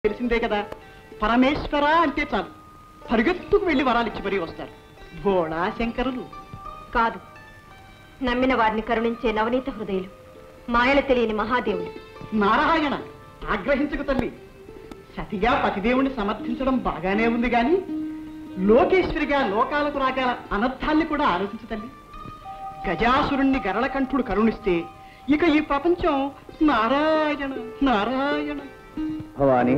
తెలిసిందే కదా, పరమేశ్వర అంటే చాలు పరిగెత్తుకు వెళ్ళి వరాలిచ్చి మరీ వస్తారు. భోళా శంకరులు కాదు, నమ్మిన వారిని కరుణించే నవనీత హృదయులు, మాయలు తెలియని మహాదేవులు. నారాయణ, ఆగ్రహించకు తల్లి. సతిగా పతిదేవుని సమర్థించడం బాగానే ఉంది గాని లోకేశ్వరిగా లోకాలకు రాగల అనర్థాల్ని కూడా ఆలోచించు తల్లి. గజాసురుణ్ణి గరళకంఠుడు కరుణిస్తే ఇక ఈ ప్రపంచం నారాయణ నారాయణ. భవాని,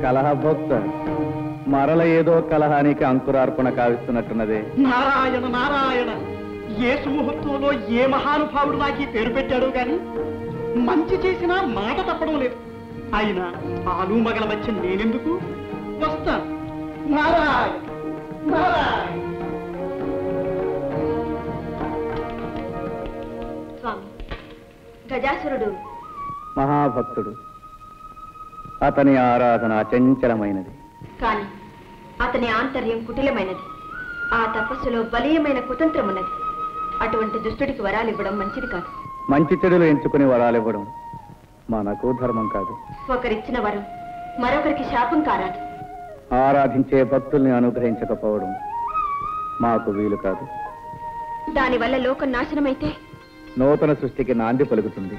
కలహభోక్త మరల ఏదో కలహానికి అంకురార్పణ కావిస్తున్నట్టున్నదే. నారాయణ నారాయణ, ఏ సుముహూర్తంలో ఏ మహానుభావుడు నాకు ఈ పేరు పెట్టాడో గాని మంచి చేసినా మాట తప్పడం లేదు. అయినా ఆలు మగల మధ్య నేనెందుకు వస్తాను. నారాయణ నారాయణ. స్వామి, గజాసురుడు మహాభక్తుడు. అతని ఆరాధన అచంచలమైనది. కాని అతని ఆంతర్యం కుటిలమైనది. ఆ తపస్సులో బలీయమైన కుతంత్రం ఉన్నది. అటువంటి దుష్టుడికి వరాలివ్వడం మంచిది కాదు. మంచి చెడులు ఎంచుకుని వరాలివ్వడం మనకు ధర్మం కాదు. ఒకరిచ్చిన వరం మరొకరికి శాపం కారాదు. ఆరాధించే భక్తుల్ని అనుగ్రహించకపోవడం మాకు వీలు కాదు. దానివల్ల లోకం నాశనమైతే నూతన సృష్టికి నాంది పలుకుతుంది.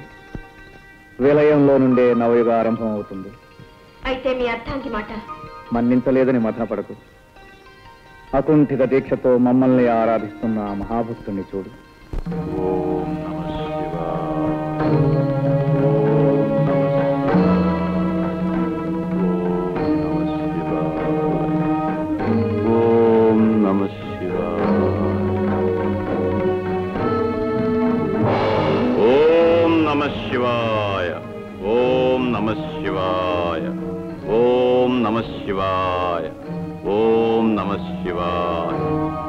విలయంలో నుండే నవయుగ ఆరంభం అవుతుంది. అయితే మీ అర్థానికి మాట మన్నించలేదని మథనపడకు. అకుంఠిత దీక్షతో మమ్మల్ని ఆరాధిస్తున్న మహాభక్తుణ్ణి చూడు. ఓం నమః శివాయ. ఓం నమః శివాయ. ఓం నమః శివాయ. ఓం నమః శివాయ. ఓం నమః శివాయ. ఓం నమః శివాయ.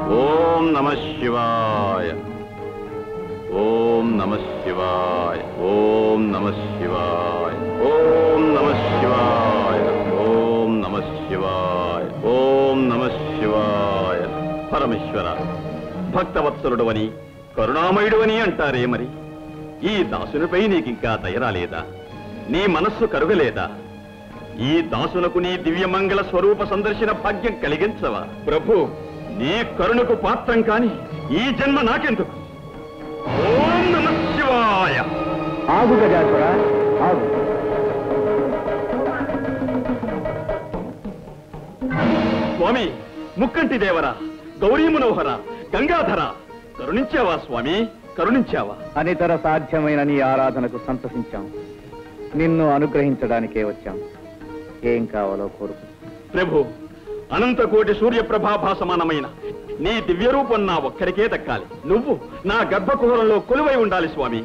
ఓం నమః శివాయ. ఓం నమః శివాయ. ఓం నమః శివాయ. ఓం నమః శివాయ. ఓం నమః శివాయ. ఓం నమః శివాయ. పరమేశ్వర, భక్తవత్సలుడు అని కరుణామయుడు అని అంటారే, మరి ఈ దాసునిపై నీకింకా దయరాలేదా? నీ మనస్సు కరుగలేదా? ఈ దాసునకు నీ దివ్యమంగళ స్వరూప సందర్శన భాగ్యం కలిగించవా? ప్రభు, నీ కరుణకు పాత్రం కాని ఈ జన్మ నాకెందుకు? ఓం నమః శివాయ. ఆగు గజాసుర, ఆగు. స్వామి, ముక్కంటి దేవరా, గౌరీ మనోహర, గంగాధర, కరుణించావా స్వామి? కరుణించావా? అనితర సాధ్యమైన నీ ఆరాధనకు సంతసించాం. నిన్ను అనుగ్రహించడానికే వచ్చాం. ఏం కావాలో కోరుకు. ప్రభు, అనంతకోటి సూర్యప్రభాభా సమానమైన నీ దివ్య రూపం నా ఒక్కరికే దక్కాలి. నువ్వు నా గర్భకుహరంలో కొలువై ఉండాలి స్వామి.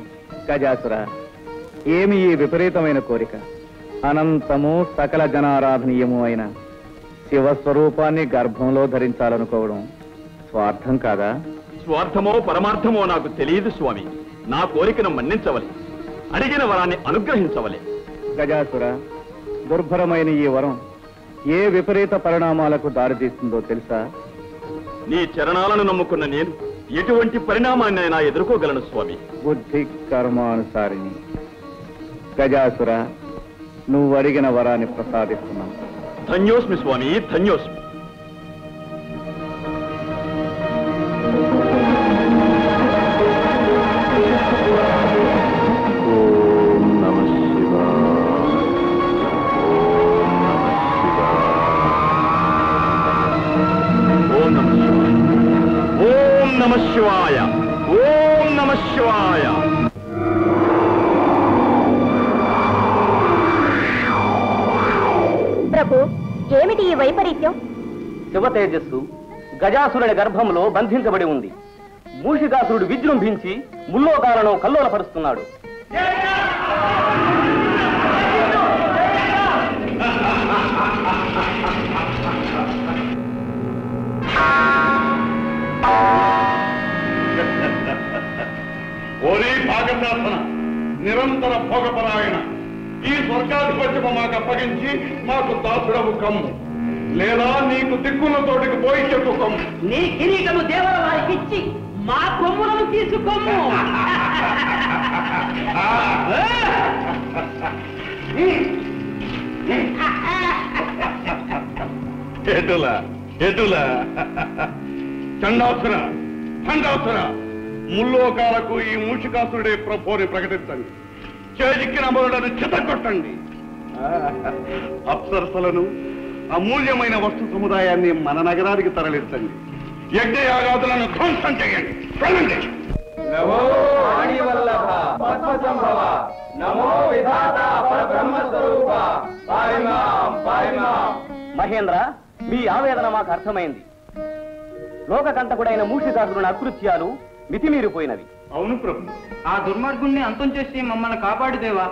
గజాసుర, ఏమి ఈ విపరీతమైన కోరిక? అనంతము సకల జనారాధనీయము అయిన శివస్వరూపాన్ని గర్భంలో ధరించాలనుకోవడం స్వార్థం కాదా? స్వార్థమో పరమార్థమో నాకు తెలియదు స్వామి. నా కోరికను మన్నించవలే, అడిగిన వరాన్ని అనుగ్రహించవలే. గజాసుర, దుర్భరమైన ఈ వరం ఏ విపరీత పరిణామాలకు దారితీస్తుందో తెలుసా? నీ చరణాలను నమ్ముకున్న నేను ఎటువంటి పరిణామాన్నైనా ఎదుర్కోగలను స్వామి. బుద్ధి కర్మానుసారిని. గజాసుర, నువ్వు అడిగిన వరాన్ని ప్రసాదిస్తున్నాను. ధన్యోస్మి స్వామి, ధన్యోస్మి. ఓం నమః శివాయ. ఓం నమః శివాయ. ఓం నమః శివాయ. ఓం నమః శివాయ. ప్రభు, ఏమిటి ఈ వైపరీత్యం? శివ తేజస్సు గజాసురుడి గర్భంలో బంధించబడి ఉంది. మూషికాసురుడు విజృంభించి ముల్లోకాలను కల్లోలపరుస్తున్నాడు. ఓరే భాగశాసన, నిరంతర భోగపరాయణ, ఈ స్వర్గాధిపత్యము మాకు అప్పగించి మాకు దాసుడవు కమ్ము, లేదా నీకు దిక్కున్న తోటికి పోయి చెప్పు కమ్ము. నీ కిరీటము దేవర వారికి ఇచ్చి మా కొమ్ములను తీసుకోము. ఎటులా ఎటులా చండాసుర చండాసుర ముల్లోకాలకు ఈ మూషికాసురుడే ప్రభుని ప్రకటించండి. చేజిక్కిన అమరులను చితగొట్టండి. అప్సరసలను అమూల్యమైన వస్తు సముదాయాన్ని మన నగరానికి తరలించండి. యజ్ఞయాగాదులను ధ్వంసం చేయండి. వెళ్ళండి. నమో వాణివల్లభ పద్మసంభవ నమో విధాత పరబ్రహ్మ స్వరూప పారిమాం పారిమాం. మహేంద్ర, మీ ఆవేదన మాకు అర్థమైంది. లోకకంటకుడైన మూషికాసురుని అకృత్యాలు మితిమీరిపోయినవి. అవును ప్రభు, ఆ దుర్మార్గుణ్ణి అంతం చేసి మమ్మల్ని కాపాడుదేవా.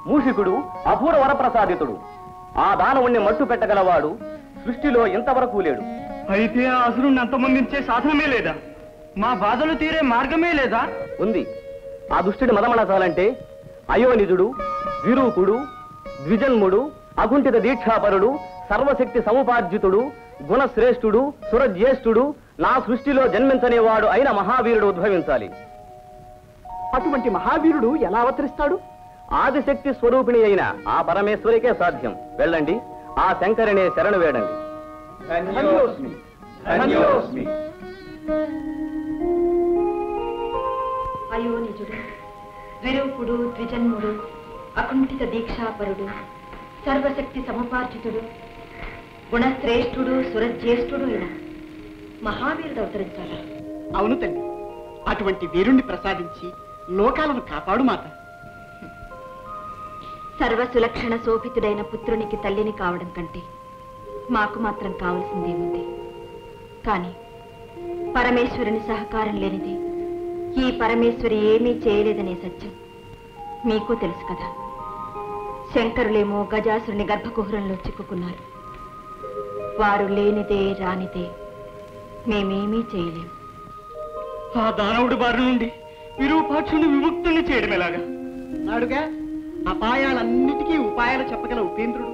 మూషికుడు అపూర్వ వరప్రసాదితుడు. ఆ దానవుణ్ణి మట్టు పెట్టగలవాడు సృష్టిలో ఇంతవరకు లేడు. అయితే ఆ అసురుణ్ణి అంతమొందించే సాధనమే లేదా? మా బాధలు తీరే మార్గమే లేదా? ఉంది. ఆ దుష్టుడి మదమనసాలంటే అయోనిజుడు, విరూపుడు, ద్విజన్ముడు, అకుంఠిత దీక్షాపరుడు, సర్వశక్తి సముపార్జితుడు, గుణశ్రేష్ఠుడు, సురజ్యేష్ఠుడు, నా సృష్టిలో జన్మించనేవాడు అయిన మహావీరుడు ఉద్భవించాలి. అటువంటి మహావీరుడు ఎలా అవతరిస్తాడు? ఆదిశక్తి స్వరూపిణి అయిన ఆ పరమేశ్వరికే సాధ్యం. వెళ్ళండి, ఆ శంకరినే శరణు వేడండి. అయోనిజుడు, విరూపుడు, ద్విజన్ముడు, అకుంఠిత దీక్షాపరుడు, సర్వశక్తి సముపార్జితుడు, గుణశ్రేష్ఠుడు, సురజ్యేష్ఠుడు అయిన మహావీరుడు అవతరించాలా? అవును తల్లి, అటువంటి వీరుణ్ణి ప్రసాదించి లోకాలను కాపాడు మాత. సర్వసులక్షణ శోభితుడైన పుత్రునికి తల్లిని కావడం కంటే మాకు మాత్రం కావలసిందేముంది? కానీ పరమేశ్వరుని సహకారం లేనిది ఈ పరమేశ్వరి ఏమీ చేయలేదనే సత్యం మీకు తెలుసు కదా. శంకరులేమో గజాసురుని గర్భకుహరంలో చిక్కుకున్నారు. వారు లేనిదే రానిదే మేమేమీ చేయలేము. ఆ దానవుడి బారి నుండి విరూపాక్షుని విముక్తుని చేయడం ఎలాగా? నాడుగా అపాయాలన్నిటికీ ఉపాయాలు చెప్పగల ఉపేంద్రుడు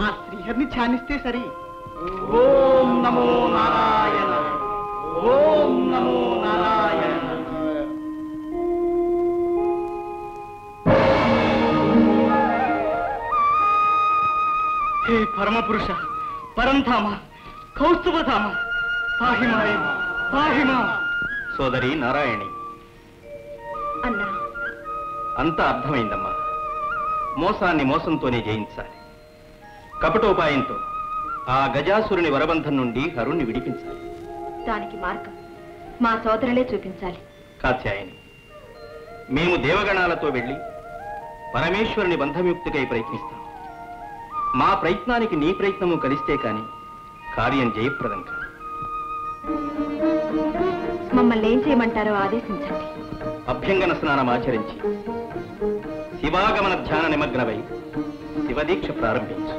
ఆ శ్రీహరిని ధ్యానిస్తే సరి. ఓం నమో నారాయణ, ఓం నమో నారాయణ. హే పరమపురుష, పరంధామ, కౌస్తుభధామ, పాహిమాయ పాహిమా. సోదరి నారాయణి, అన్నా, అంతా అర్థమైందమ్మా. మోసాన్ని మోసంతోనే జయించాలి. కపటోపాయంతో ఆ గజాసురుని వరబంధం నుండి హరుణ్ణి విడిపించాలి. దానికి మార్గం మా సోదరులే చూపించాలి. కాత్యాయని, మేము దేవగణాలతో వెళ్ళి పరమేశ్వరుని బంధముక్తికై ప్రయత్నిస్తాం. మా ప్రయత్నానికి నీ ప్రయత్నము కలిస్తే కాని కార్యం జయప్రదం కాదు. మమ్మల్ని ఏం చేయమంటారో ఆదేశించండి. అభ్యంగన స్నానం ఆచరించి శివాగమన ధ్యాన నిమగ్నమై శివదీక్ష ప్రారంభించు.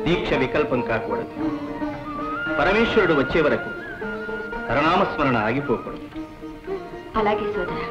దీక్ష వికల్పం కాకూడదు. పరమేశ్వరుడు వచ్చే వరకు హరనామస్మరణ ఆగిపోకూడదు. అలాగే సోదరా.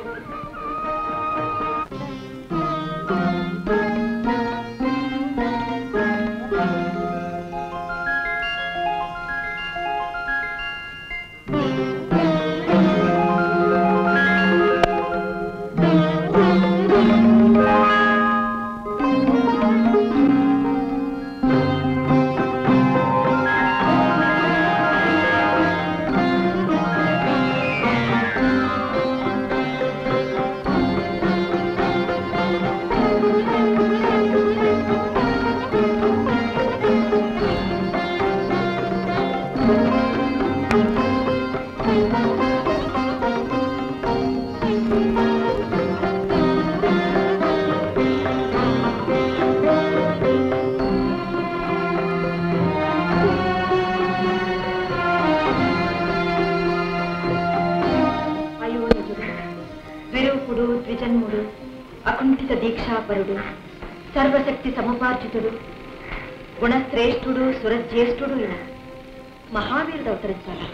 విరూపుడు, ద్విజన్ముడు, అకుంఠిత దీక్షాపరుడు, సర్వశక్తి సముపార్జితుడు, గుణశ్రేష్ఠుడు, సురజ్యేష్ఠుడు అయిన మహావీరుడు అవతరించాలా?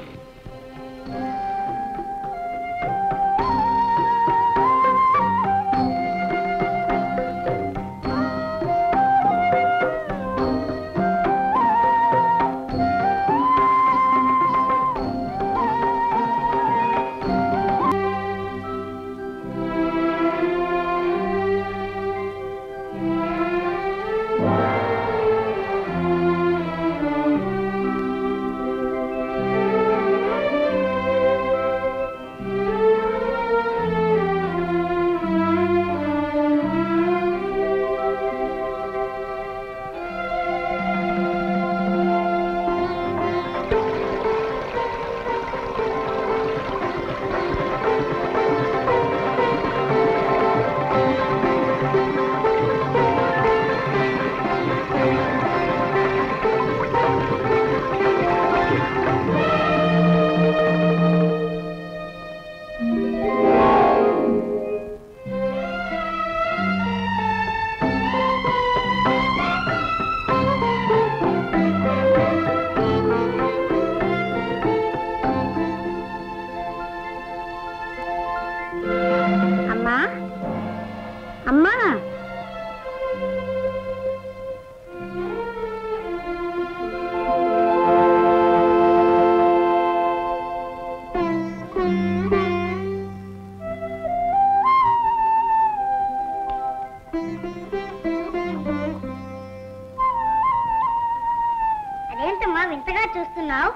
వింతగా చూస్తున్నావు?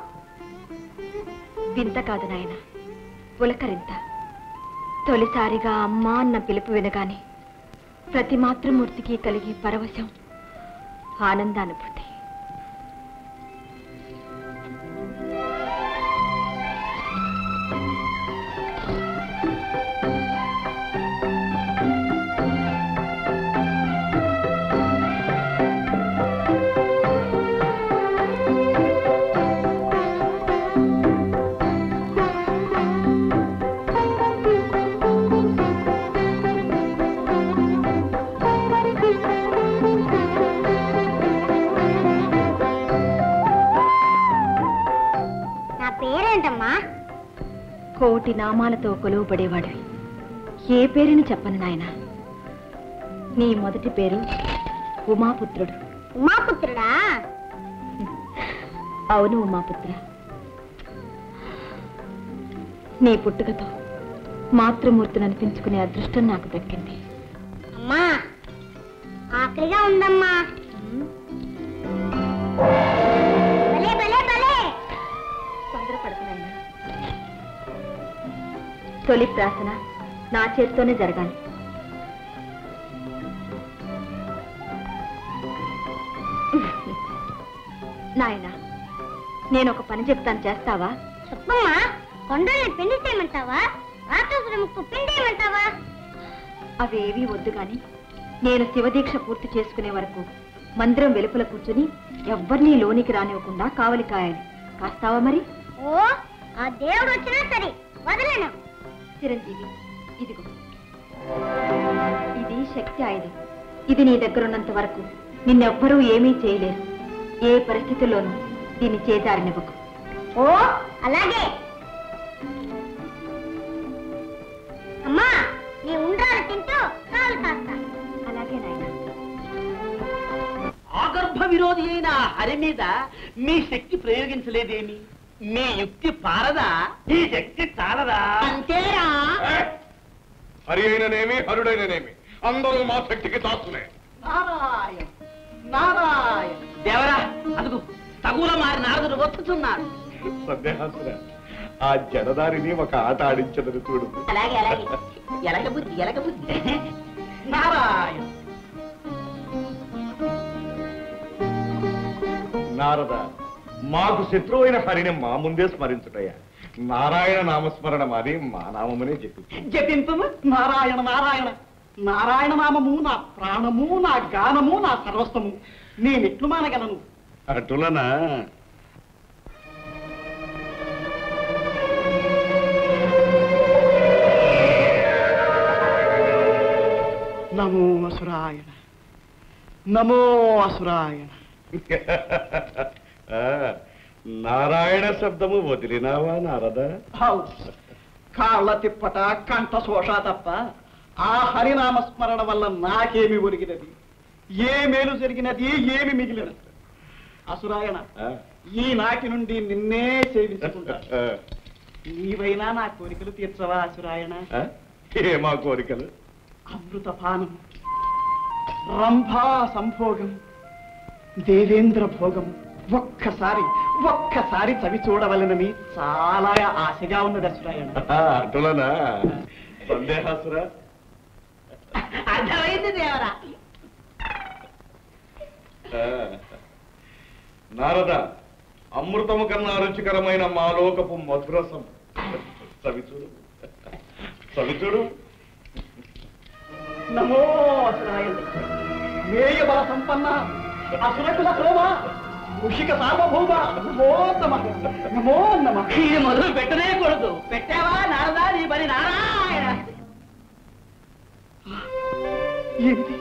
వింత కాదు నాయన, పులకరింత. తొలిసారిగా అమ్మా అన్న పిలుపు వినగానే ప్రతి మాతృమూర్తికి కలిగే పరవశం, ఆనందానుభూతి. కోటి నామాలతో కొలువుపడేవాడివి. ఏ పేరుని చెప్పను నాయన. నీ మొదటి పేరు ఉమాపుత్రుడు. ఉమాపుత్రుడా? అవును ఉమాపుత్ర. నీ పుట్టుకతో మాతృమూర్తిని అనిపించుకునే అదృష్టం నాకు దక్కింది. అమ్మా, ఆకలిగా ఉందమ్మా. తొందరపడుతున్నాయినా. తొలి ప్రార్థన నా చేతితోనే జరగాలి. నాయన, నేను ఒక పని చెప్తాను, చేస్తావా? చెప్పమ్మా. కొండల్ని పిండి చేయమంటావా? రాక్షసుల ముక్కు పిండేయమంటావా? అవేవీ వద్దు గాని, నేను శివదీక్ష పూర్తి చేసుకునే వరకు మందిరం వెలుపల కూర్చుని ఎవ్వరినీ లోనికి రానివ్వకుండా కావలి కాయాలి. కాస్తావా మరి? ఓ, ఆ దేవుడు వచ్చినా సరే వదలను. చిరంజీవి, ఇదిగో, ఇది శక్తి ఆయుధం. ఇది నీ దగ్గరున్నంత వరకు నిన్నెవ్వరూ ఏమీ చేయలేరు. ఏ పరిస్థితుల్లోనూ దీన్ని చేజారనివ్వకు. ఓ, అలాగే. అమ్మా, నీ ఉండ్రాలు తింటూ కాలు కాస్తా. అలాగే నాయన. ఆగర్భ విరోధి అయిన హరి మీద మీ శక్తి ప్రయోగించలేదేమి? మీ యుక్తి పారదా? ఈ శక్తి చాలదా? అంతేరా? హరి అయిననేమి హరుడైననేమి అందరూ మా శక్తికి తాస్తునే. నారాయణ నారాయణ. దేవరా, అదుగు తగుల మారి నారదుడు వస్తున్నాడు. సందేహాసురా, ఆ జడదారిని ఒక ఆట ఆడించదని చూడు. అలాగే అలాగే. ఎలక బుద్ధి ఎలక బుద్ధి. నారాయణ. నారద, మాకు శత్రువు అయిన హరిని మా ముందే స్మరించుటయ్యా. నారాయణ నామస్మరణ మాది మా నామమునే జపింపు. నారాయణ నారాయణ. నారాయణ నామము నా ప్రాణము, నా గానము, నా సర్వస్వము. నేనెట్లు మానగలను? అటులనా? నమో అసురాయణ, నమో అసురాయణ. నారాయణ శబ్దము వదిలినావా నారద? కాళ్ళ తిప్పట, కంఠ శోష తప్ప ఆ హరినామస్మరణ వల్ల నాకేమి ఒరిగినది? ఏ మేలు జరిగినది? ఏమి మిగిలినది? అసురాయణ, ఈనాటి నుండి నిన్నే సేవించుకుంటా. నీవైనా నా కోరికలు తీర్చవా అసురాయణ? ఏమా కోరికలు? అమృతపానం, రంభా సంభోగం, దేవేంద్ర భోగం ఒక్కసారి చవి చూడవలనని చాలా ఆశగా ఉన్నది అసురాయణ. అటులనా? సందేహాసురా, అర్థమైంది దేవరా. నారద, అమృతము కన్నా రుచికరమైన మాలోకపు మధురసం చవిచూడు, చవిచూడు. నమో అసురాయణ, మేయ బల సంపన్న, అసురకుల శోభ, ఋషిక సార్వభౌమ, నమో నమః, నమో నమః. ఇది మొదలు పెట్టనే కూడదు. పెట్టావా నారదా నీ పని? నారాయణ. ఏమిటి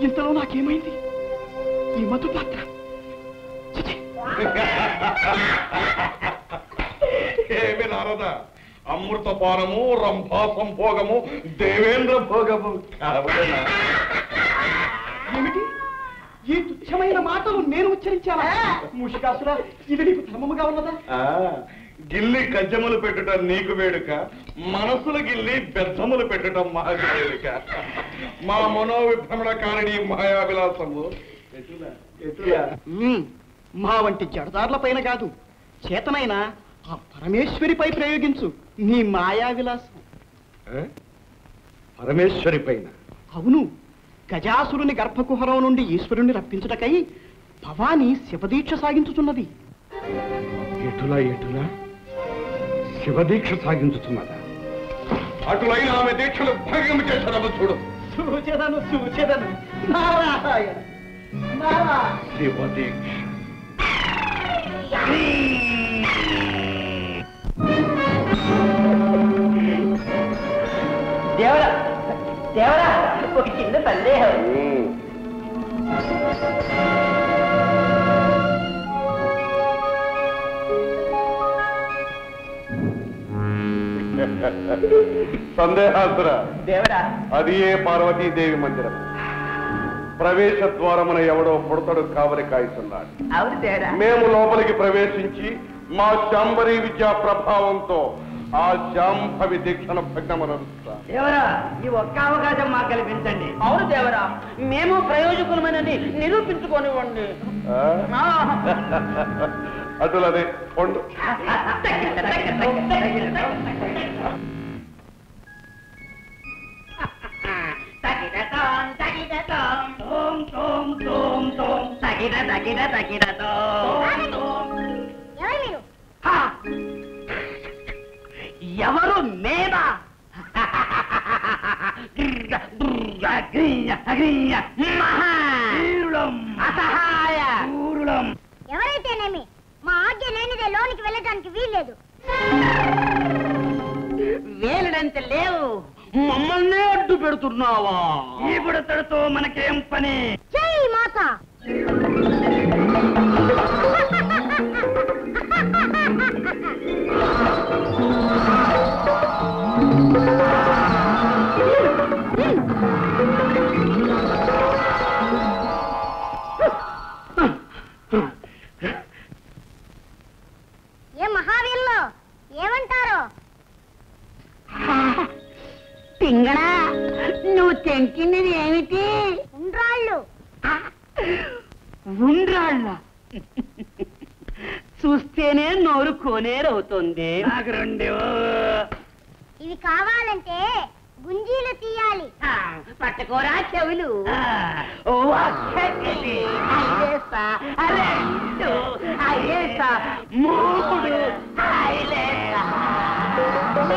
ఇంతలో నాకేమైంది? ఈ మధు పాత్ర ఏమి నారద, అమృతపానము, రంభా సంభోగము, దేవేంద్ర భోగము కావలేనా? ఏమిటి ఈ తుచ్చమైన మాటలు నేను ఉచ్చరించాలా? మూషికాసురా, ఇది నీకు ధర్మముగా ఉన్నదా? గిల్లి కజ్జములు పెట్టుట నీకు వేడుక, మనసులు గిల్లి బెద్దములు పెట్టుట మాకు వేడుక. మా మనోవిభ్రమణ కారణి మాయావిలాసము మా వంటి జడదారుల పైన కాదు, చేతనైన ఆ పరమేశ్వరిపై ప్రయోగించు నీ మాయా విలాసం. పరమేశ్వరి పైన? అవును, గజాసురుని గర్భకుహరం నుండి ఈశ్వరుణ్ణి రప్పించుటకై భవాని శివదీక్ష సాగించుతున్నది. ఎటులా శివదీక్ష సాగించుతున్నదా? అటులైన ఆమె దీక్షలు భంగం చేశారో చూడు. చూచెదను నారాయణ శివదీక్ష. దేవరా దేవరా, ఒక చిన్న సందేహం. సందేహాసురా, దేవరా, అది ఏ పార్వతీదేవి మందిరం. ప్రవేశ ద్వారమున ఎవడో పుడతడు కావలి కాయిస్తున్నాడు. అవును దేవరా. మేము లోపలికి ప్రవేశించి మా శాంబరీ విద్యా ప్రభావంతో ఆ శాంభవి దీక్షను భగ్నమనరుస్తా. దేవరా, ఈ ఒక్క అవకాశం మాకు కల్పించండి. అవును దేవరా, మేము ప్రయోజకులమని నిరూపించుకోనివ్వండి. అటులదే పొండు. ఎవరు మేమా? అసహాయ ఎవరైతేనేమి మా ఆజ్ఞ లేనిదే లోనికి వెళ్ళడానికి వీల్లేదు. వేలడంత లేవు, మమ్మల్ని అడ్డు పెడుతున్నావా? ఇప్పుడు తడుతో మనకేం పని? జై మాత. ఏ మహావీరులు ఏమంటారు? పింగళా, నువ్వు తెంచినది ఏమిటి? ఉండ్రాళ్ళు. ఉండ్రాళ్ళ? చూస్తేనే నోరు కోనేరవుతుంది. ఇవి కావాలంటే గుంజీలు తీయాలి. పట్టుకోరా చెవులు.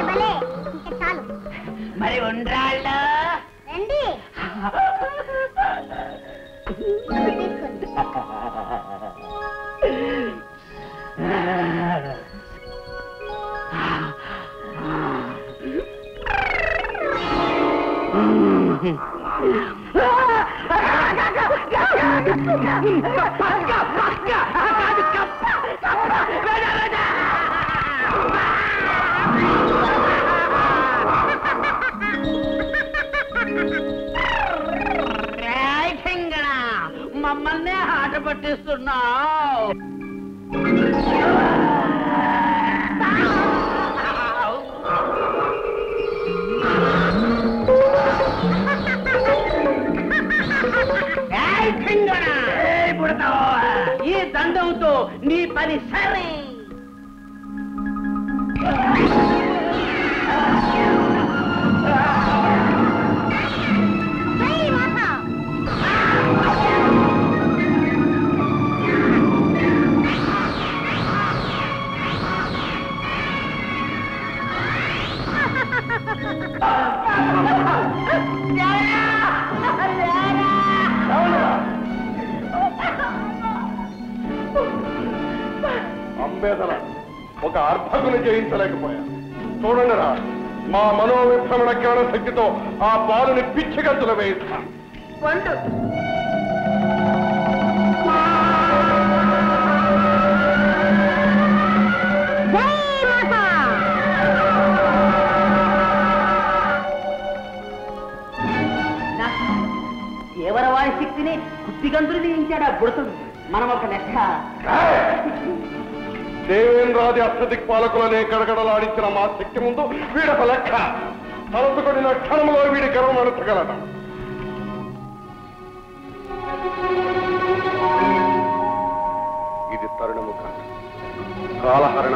భలే ఇంకా చాలు. మరి ఉండ్రాళ్ళ రండి. తీసుకోండి. మమ్మల్ని ఆట పట్టిస్తున్నావు. ఈ దండంతో నీ పని సరే. అంబేదన ఒక అర్భకుని జయించలేకపోయా. చూడండి రా, మా మనోవిభ్రమణ జ్ఞాన శక్తితో ఆ బాలుని పిచ్చిగంతులు వేయిస్తాం. దేవరవాడి శక్తిని కుత్తిగంతులు దించాడు ఆ బుడతుడు. మనం ఒక లెక్క. దేవేంద్రాది అష్టదిక్పాలకులనే గడగడలాడించిన మా శక్తి ముందు వీడొక లెక్క. తలసుకొడిన క్షణంలో వీడి గర్వం అణచగలట.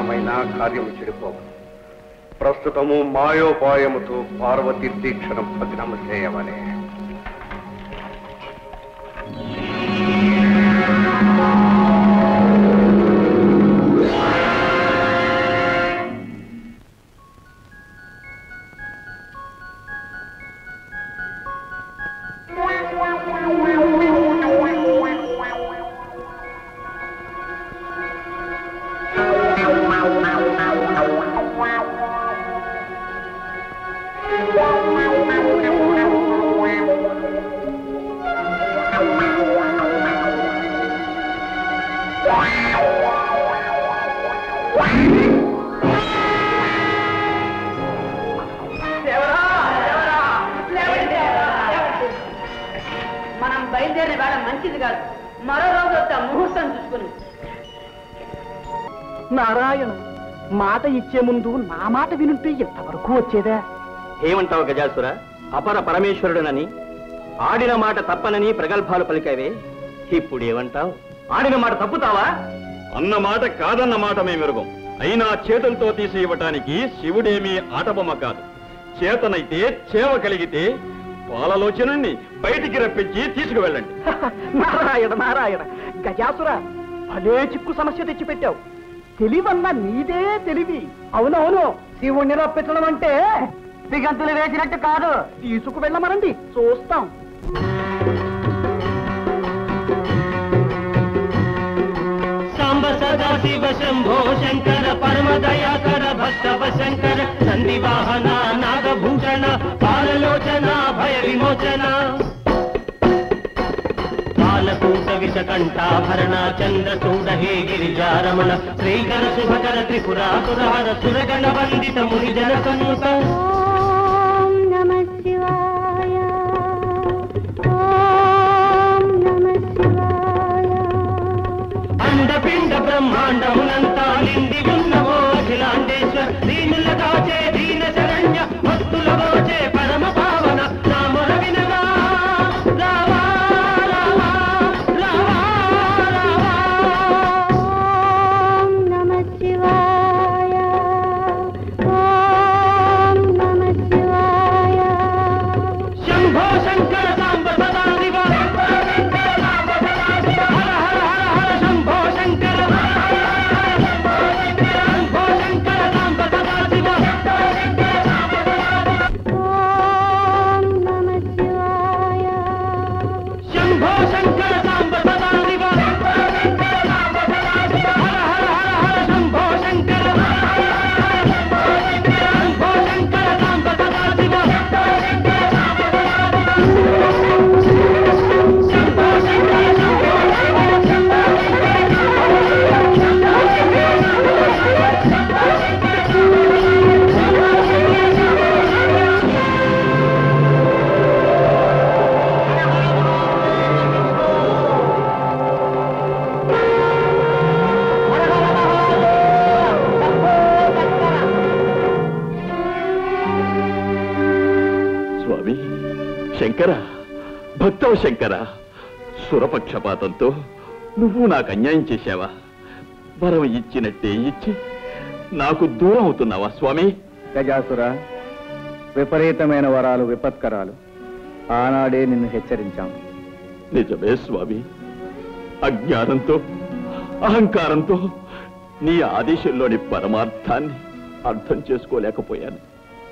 క్షణమైనా కార్యము చెడిపోవు. ప్రస్తుతము మాయోపాయముతో పార్వతి దీక్షను భగ్నము చేయవలే. మనం బయలుదేరిన వేళ మంచిది కాదు. మరో రోజు వస్తా ముహూర్తం చూసుకుని. నారాయణ, మాట ఇచ్చే ముందు నా మాట వినుంటే ఎంతవరకు వచ్చేదా? ఏమంటావు గజాసుర? అపర పరమేశ్వరుడనని ఆడిన మాట తప్పనని ప్రగల్భాలు పలికావే, ఇప్పుడు ఏమంటావు? ఆడిన మాట తప్పుతావా? అన్న మాట కాదన్న మాట మేమెరుగం. అయినా చేతులతో తీసి ఇవ్వటానికి శివుడేమీ ఆటబొమ్మ కాదు. చేతనైతే చేవ కలిగితే పాలలోచనని బయటికి రప్పించి తీసుకువెళ్ళండి. నారాయణ నారాయణ, గజాసుర అదే చిక్కు సమస్య తెచ్చిపెట్టావు. తెలివన్నా నీదే తెలివి. అవునవును, శివుణ్ణి రప్పించడం అంటే దిగంతులు వేసినట్టు కాదు. తీసుకువెళ్ళమనండి, చూస్తాం. సాంబ సదా శివ శంభో శంకర పరమ దయాకర భక్తవ శంకర నంది వాహన నాగభూషణ పాలలోచన భయ విమోచన పాలకూట విషకంఠాభరణ చంద్రచూడ హే గిరిజారమణ శ్రీకర శుభకర త్రిపురాసురహర సురగణ వందిత ముని జన సన్ముఖ. ఓం నమః శివాయ, ఓం నమః శివాయ. అండపిండ బ్రహ్మాండమునంతా నిండి ఉన్నవో అఖిలాండేశ్వర దీనుల కాచే దీన శరణ్య భక్తుల గోచే పరమ పావన నామర వినవా రావా రావా రావా రావా. ఓం నమః శివాయ, ఓం నమః శివాయ. శంభో శంకర సాంబ సదా శివ హర హర హర హర శంభో శంకర శంభో శంకర సాంబ సదా శివ. ఓం నమః శివాయ. శంభో శంకర సాంబ సదా శివ హర హర హర హర శంభో శంకర శంభో శంకర సాంబ సదా శివ. స్వామి శంకర, భక్తవ శంకర, సురపక్షపాతంతో నువ్వు నాకు అన్యాయం చేశావా? వరం ఇచ్చినట్టే ఇచ్చి నాకు దూరం అవుతున్నావా స్వామి? గజాసుర, విపరీతమైన వరాలు విపత్కరాలు. ఆనాడే నిన్ను హెచ్చరించాం. నిజమే స్వామి, అజ్ఞానంతో అహంకారంతో నీ ఆదేశంలోని పరమార్థాన్ని అర్థం చేసుకోలేకపోయాను.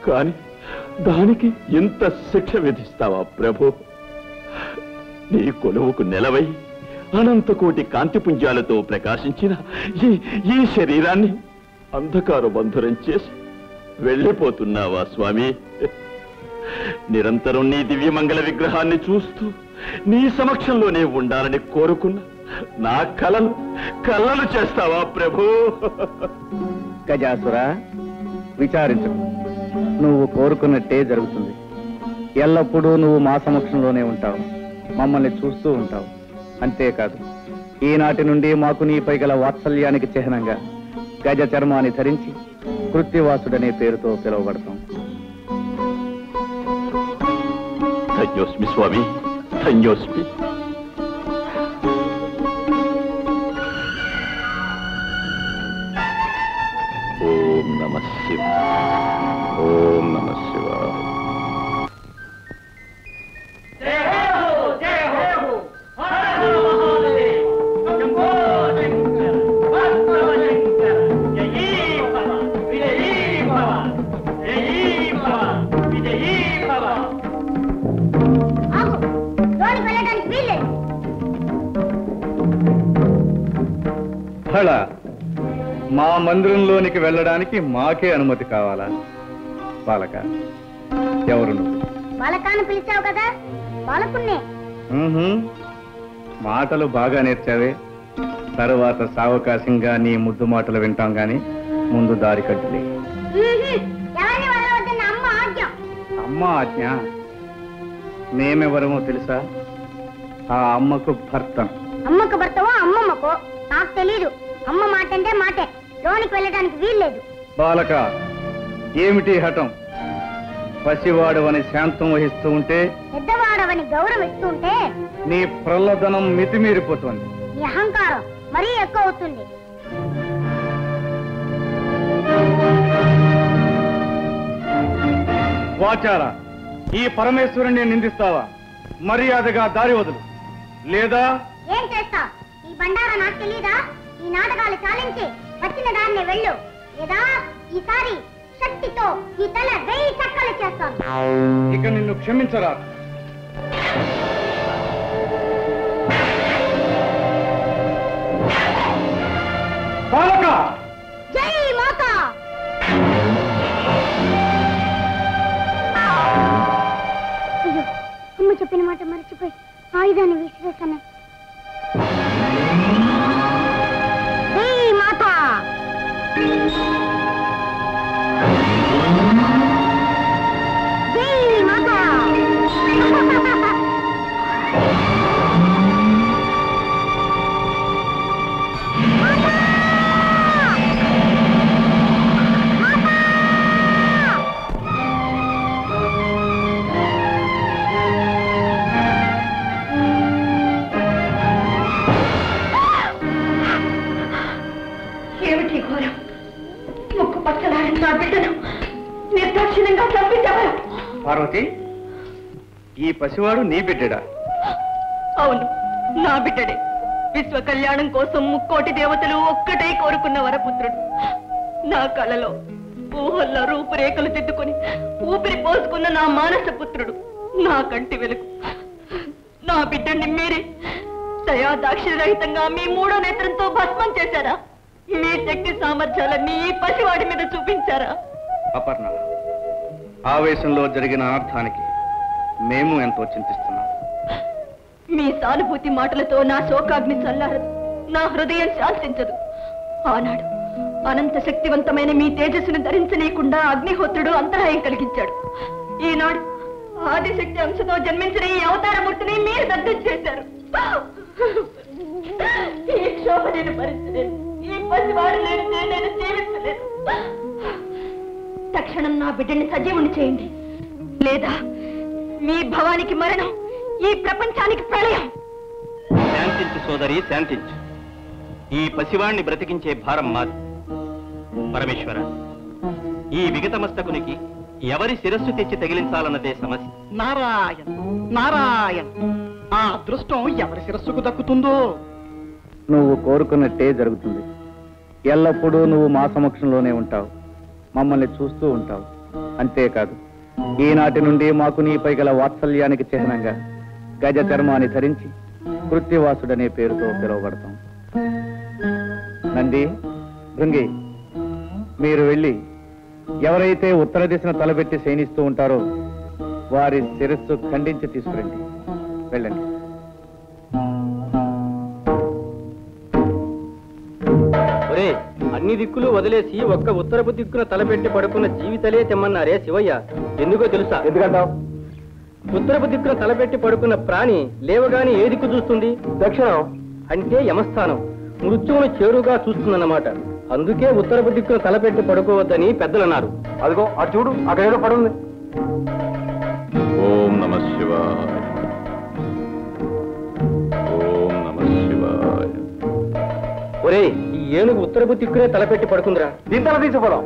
కాని దానికి ఇంత శిక్ష విధిస్తావా ప్రభు? నీ కొలువుకు నెలవై అనంతకోటి కాంతిపుంజాలతో ప్రకాశించిన ఈ శరీరాన్ని అంధకార బంధురం చేసి వెళ్ళిపోతున్నావా స్వామి? నిరంతరం నీ దివ్యమంగళ విగ్రహాన్ని చూస్తూ నీ సమక్షంలోనే ఉండాలని కోరుకున్న నా కలలు చేస్తావా ప్రభు? గజాసుర, విచారించకు. నువ్వు కోరుకున్నట్టే జరుగుతుంది. ఎల్లప్పుడూ నువ్వు మా సమక్షంలోనే ఉంటావు, మమ్మల్ని చూస్తూ ఉంటావు. అంతేకాదు, ఈనాటి నుండి మాకు నీపై గల వాత్సల్యానికి చిహ్నంగా గజ చర్మాన్ని ధరించి కృత్తివాసుడనే పేరుతో పిలువబడతాం. ధన్యోస్మి స్వామి, ధన్యోస్మి. స్థళ మా మందిరంలోనికి వెళ్ళడానికి మాకే అనుమతి కావాలా? బాలక, ఎవరు నువ్వు? బాలకాన్ని పిలిచావు కదా, బాలకున్నే. మాటలు బాగా నేర్చావే. తరువాత సావకాశంగా నీ ముద్దు మాటలు వింటాం గాని ముందు దారి కట్టులే. ఎవరిని వదలవద్దన్న అమ్మ ఆజ్ఞ. అమ్మ ఆజ్ఞ? మేమెవరమో తెలుసా? ఆ అమ్మకు భర్త. అమ్మకు భర్తవో అమ్మమ్మకో నాకు తెలీదు. అమ్మ మాట అంటే మాటే, లోనికి వెళ్ళడానికి వీల్లేదు. బాలక, ఏమిటి హఠం? పసివాడవని శాంతం వహిస్తూ ఉంటే, పెద్దవాడవని గౌరవిస్తూ ఉంటే నీ ప్రల్లదనం మితిమీరిపోతుంది. నీ అహంకారం మరీ ఎక్కువ అవుతుంది. వాచారా, ఈ పరమేశ్వరుణ్ణి నిందిస్తావా? మర్యాదగా దారి వదులు, లేదా ఏం చేస్తావు? ఈ బండారా నాకు తెలీదా? ఈ నాటకాలు చాలించి వచ్చిన దాన్ని వెళ్ళు, లేదా ఈసారి శక్తితో ఈ తల 1000 చక్కలు చేస్తాను. ఇక నిన్ను క్షమించరా. బాలక! జై మాత! అయ్యో, అమ్మ చెప్పిన మాట మర్చిపోయి ఆయుధాన్ని విసిరేస్తాను. జై మాత! జై మాత! ఏమిటి ఘోరం? ముక్కు పచ్చలాడిన నా బిడ్డను నిర్దాక్షిణ్యంగా చంపించారు. పార్వతి, ఈ పసివాడు నీ బిడ్డడా? అవును, నా బిడ్డడే. విశ్వ కళ్యాణం కోసం ముక్కోటి దేవతలు ఒక్కటే కోరుకున్న వరపుత్రుడు. నా కళలో ఊహల్లో రూపురేఖలు దిద్దుకొని ఊపిరి పోసుకున్న నా మానస పుత్రుడు, నా కంటి వెలుగు. నా బిడ్డని మీరే దయా దాక్షిణ్యరహితంగా మీ 3వ నేత్రంతో భస్మం చేశారా? మీ శక్తి సామర్థ్యాలన్నీ ఈ పసివాడి మీద చూపించారా? అపర్ణ, ఆవేశంలో జరిగిన అనర్థానికి మేము ఎంతో చింతిస్తున్నాం. మీ సానుభూతి మాటలతో నా శోకాగ్ని చల్లారదు, నా హృదయం శాంతించదు. ఆనాడు అనంత శక్తివంతమైన మీ తేజస్సును ధరించనీయకుండా అగ్నిహోత్రుడు అంతరాయం కలిగించాడు. ఈనాడు ఆదిశక్తి అంశతో జన్మించిన ఈ అవతారమూర్తిని మీరు దగ్ధం చేశారు. ఈ క్షోభ నేను భరించలేదు. ఈ పసివాడు లేనిదే నేను జీవించలేదు. తక్షణం నా బిడ్డని సజీవుని చేయండి, లేదా మీ భవానికి మరణం, ఈ ప్రపంచానికి ప్రళయం. శాంతించు సోదరి, శాంతించు. ఈ పసివాణ్ణి బ్రతికించే భారం మాది. పరమేశ్వర, ఈ విగతమస్తకునికి ఎవరి శిరస్సు తెచ్చి తగిలించాలన్నదే సమస్య. నారాయణ నారాయణ, ఆ అదృష్టం ఎవరి శిరస్సుకు దక్కుతుందో. నువ్వు కోరుకున్నట్టే జరుగుతుంది. ఎల్లప్పుడూ నువ్వు మా సమక్షంలోనే ఉంటావు, మమ్మల్ని చూస్తూ ఉంటావు. అంతేకాదు, ఈనాటి నుండి మాకు నీపై గల వాత్సల్యానికి చిహ్నంగా గజ చర్మాన్ని ధరించి కృత్తివాసుడనే పేరుతో పిలువబడతాం. నంది, భృంగి, మీరు వెళ్ళి ఎవరైతే ఉత్తర దిశను తలబెట్టి శయనిస్తూ ఉంటారో వారి శిరస్సు ఖండించి తీసుకురండి. వెళ్ళండి. ఒరే, అన్ని దిక్కులు వదిలేసి ఒక్క ఉత్తరపు దిక్కున తలపెట్టి పడుకున్న జీవితలే తెమ్మన్నారే శివయ్య. ఎందుకో తెలుసా? ఎందుకంటావు? ఉత్తరపు దిక్కున తలపెట్టి పడుకున్న ప్రాణి లేవగాని ఏ దిక్కు చూస్తుంది? దక్షిణం. అంటే యమస్థానం, మృత్యువును చేరుగా చూస్తుందన్నమాట. అందుకే ఉత్తరపు దిక్కున తలపెట్టి పడుకోవద్దని పెద్దలన్నారు. అదిగో అటు చూడు, అక్కడ ఏదో పడుంది. ఓం నమః శివాయ. ఓం నమః శివాయ. ఒరే, ఈ ఏనుగు ఉత్తరపు దిక్కునే తలపెట్టి పడుకుందిరా. దీని తల తీసుకోవడం.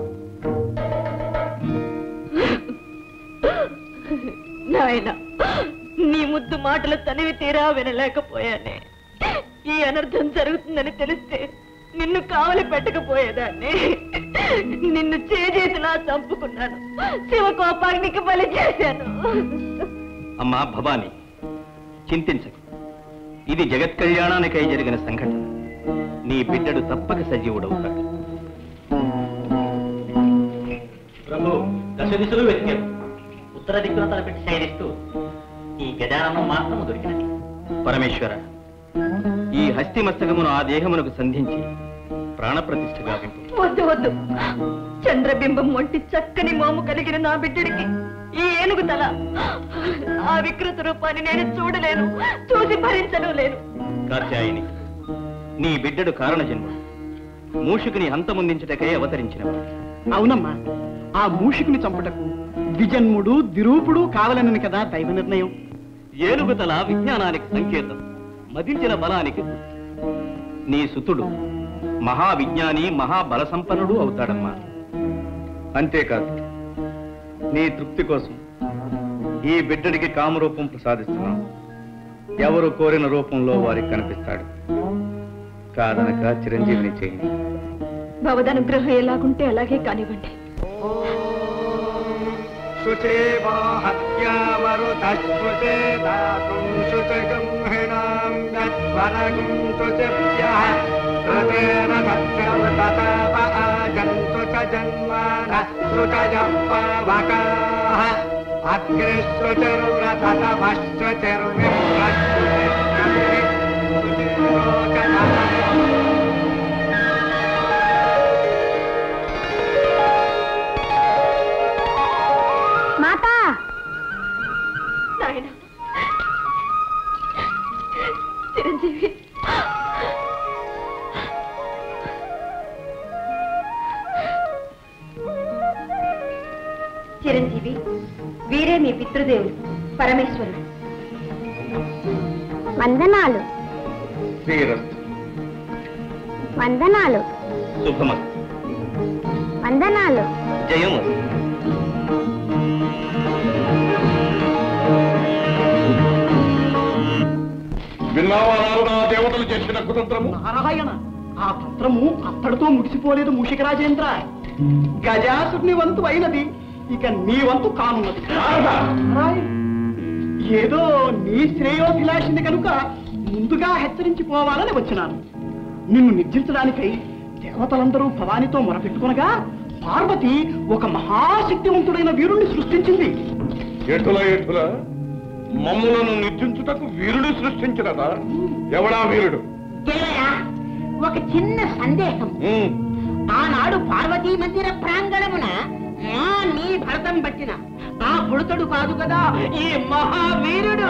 నాయన, నీ ముద్దు మాటలు తనివి తీరా వినలేకపోయానే. ఈ అనర్థం జరుగుతుందని తెలిస్తే నిన్ను కావలి పెట్టకపోయేదాన్ని. నిన్ను చేతులా చంపుకున్నాను, శివకోపాగ్నికి బలి చేశాను. అమ్మా భవాని, చింతించకు. ఇది జగత్ కళ్యాణానికై జరిగిన సంఘటన. నీ బిడ్డడు తప్పక సజీవుడవుతాడు. ప్రభు దశ దిశలు వెతికారు. ఉత్తర దిక్కున తలపెట్టి శయనిస్తూ ఈ గజాననం మాత్రము దొరికినది. పరమేశ్వర, ఈ హస్తి మస్తకమును ఆ దేహమునకు సంధించి ప్రాణప్రతిష్ఠ గావింపు. వద్దు వద్దు, చంద్రబింబం వంటి చక్కని మోము కలిగిన నా బిడ్డడికి ఈ ఏనుగు తల, ఆ వికృత రూపాన్ని నేను చూడలేను, చూసి భరించను లేను. కాత్యాయని, నీ బిడ్డడు కారణ జన్మ, మూషికుని హంతముందించుటకై అవతరించినవాడు. అవునమ్మా, ఆ మూషికుని చంపుటకు ద్విజన్ముడు దిరూపుడు కావాలనని కదా దైవ నిర్ణయం. ఏనుగుతల విజ్ఞానానికి సంకేతం, మదించిన బలానికి గుర్తు. నీ సుతుడు మహావిజ్ఞాని, మహాబల సంపన్నుడు అవుతాడమ్మా. అంతేకాదు, నీ తృప్తి కోసం ఈ బిడ్డడికి కామరూపం ప్రసాదిస్తున్నాను. ఎవరు కోరిన రూపంలో వారికి కనిపిస్తాడు. కాదనక చిరంజీవిని చేయండి. భవదనుగ్రహం ఎలాగుంటే అలాగే కానివ్వండి. మాతా నాయన చిరంజీవి, చిరంజీవి, వీరే మీ పితృదేవులు పరమేశ్వరుడు. వందనాలు శ్రీరస్తు. వందనాలు శుభమస్తు. వందనాలు. జయమస్తు. విన్నావా నారద, ఆ దేవతలు చేసిన కుతంత్రము? నారాయణ, ఆ తంత్రము అత్తడితో ముగిసిపోలేదు మూషిక రాజేంద్ర. గజాసుని వంతు అయినది, ఇక నీ వంతు కానున్నది. నారాయణ, ఏదో నీ శ్రేయోభిలాషిని కనుక ముందుగా హెచ్చరించిపోవాలని వచ్చినాను. నిన్ను నిర్జించడానికై దేవతలందరూ భవానితో మొరపెట్టుకునగా పార్వతి ఒక మహాశక్తివంతుడైన వీరుణ్ణి సృష్టించింది. ఎటుల ఎటుల మమ్ములను నిర్జించుటకు వీరుడు సృష్టించినదా? ఎవడా వీరుడు? ఒక చిన్న సందేహం. ఆనాడు పార్వతీ మందిర ప్రాంగణమున నీ భరతం పట్టిన ఆ పుడతడు కాదు కదా ఈ మహావీరుడు?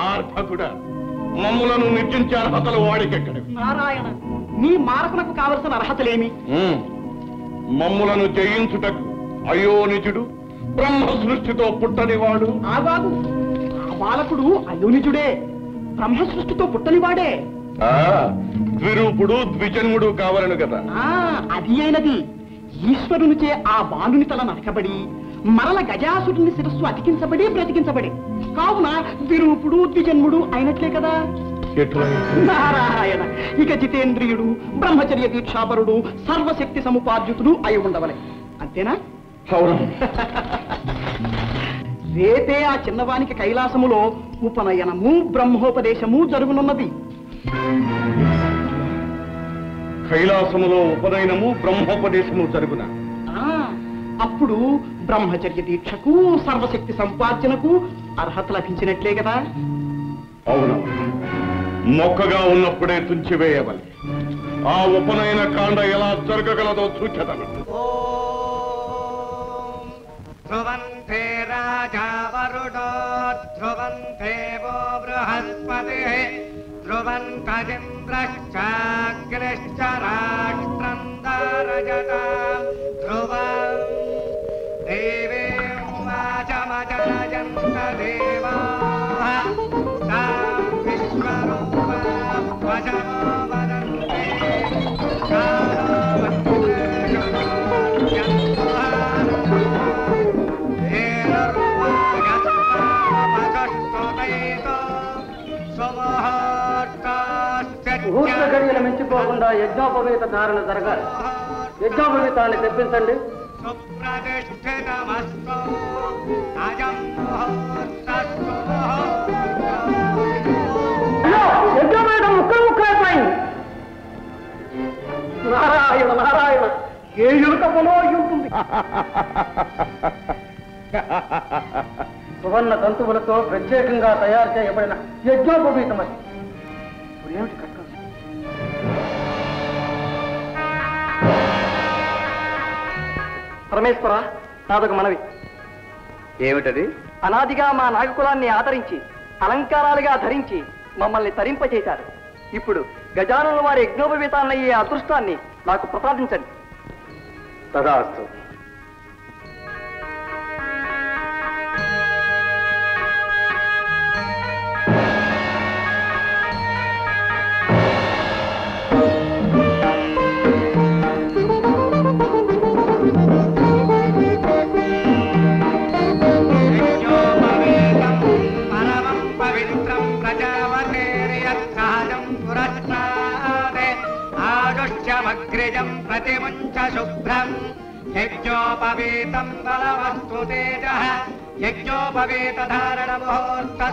ఆర్భకుడా, మమ్ములను నిర్జించే అర్హతలు వాడికెక్కడివి? నారాయణ, నీ మారకునకు కావలసిన అర్హతలేమి? మమ్ములను జయించుటకు అయోనిజుడు బ్రహ్మ సృష్టితో పుట్టనివాడు. ఆగాగు, ఆ బాలకుడు అయోనిజుడే, బ్రహ్మ సృష్టితో పుట్టనివాడే. ద్విరూపుడు ద్విజన్ముడు కావాలను కదా. అది అయినది. ఈశ్వరునిచే ఆ బాలుని తల నరకబడి మరల గజాసురుని శిరస్సు అతికించబడి బ్రతికించబడి, కావున ద్విరూపుడు ద్విజన్ముడు అయినట్లే కదా. నారాయణ, ఇక జితేంద్రియుడు, బ్రహ్మచర్య దీక్షాపరుడు, సర్వశక్తి సముపార్జితుడు అయి ఉండవలే. అంతేనా? రేపే ఆ చిన్నవానికి కైలాసములో ఉపనయనము బ్రహ్మోపదేశము జరుగునున్నది. కైలాసములో ఉపనయనము బ్రహ్మోపదేశము జరుగున. అప్పుడు బ్రహ్మచర్య దీక్షకు సర్వశక్తి సంపార్జనకు అర్హత లభించినట్లే కదా. అవును, మొక్కగా ఉన్నప్పుడే తుంచివేయవలే. ఆ ఉపనయన కాండ ఎలా జరగగలదో చూచెదను. ధ్రువంతే రాజా వరుడో ధ్రువంతే వో బృహస్పతి ధ్రువంతరింద్రశ్చాగ్నిశ్చ రాష్ట్రం దారజతాం ధ్రువం దేవేం వాచమజాయంత దేవాః తాం విశ్వరూపాం వశమో వదంతే ముహూర్త గడియలు మించిపోకుండా యజ్ఞోపవేత ధారణ జరగాలి. యజ్ఞోపవేతాన్ని తెప్పించండి. యజ్ఞోపవేతం ముక్కలు ముక్కలైపోయింది. కేయులక పొలం అయి ఉంటుంది. సువర్ణ తంతువులతో ప్రత్యేకంగా తయారు చేయబడిన యజ్ఞోపవీతమది. ఏమిటి కట్టం? పరమేశ్వర, నాదొక మనవి. ఏమిటది? అనాదిగా మా నాగకులాన్ని ఆదరించి అలంకారాలుగా ధరించి మమ్మల్ని తరింపచేశారు. ఇప్పుడు గజానుల వారి యజ్ఞోపవీతాన్నయ్యే అదృష్టాన్ని నాకు ప్రసాదించండి. తదాస్తు. అగ్రజం ప్రతిముంచ శుభ్రం యజ్ఞోపవీతం బలవస్తు తేజ యజ్ఞోపవీత ధారణ ముహూర్తం.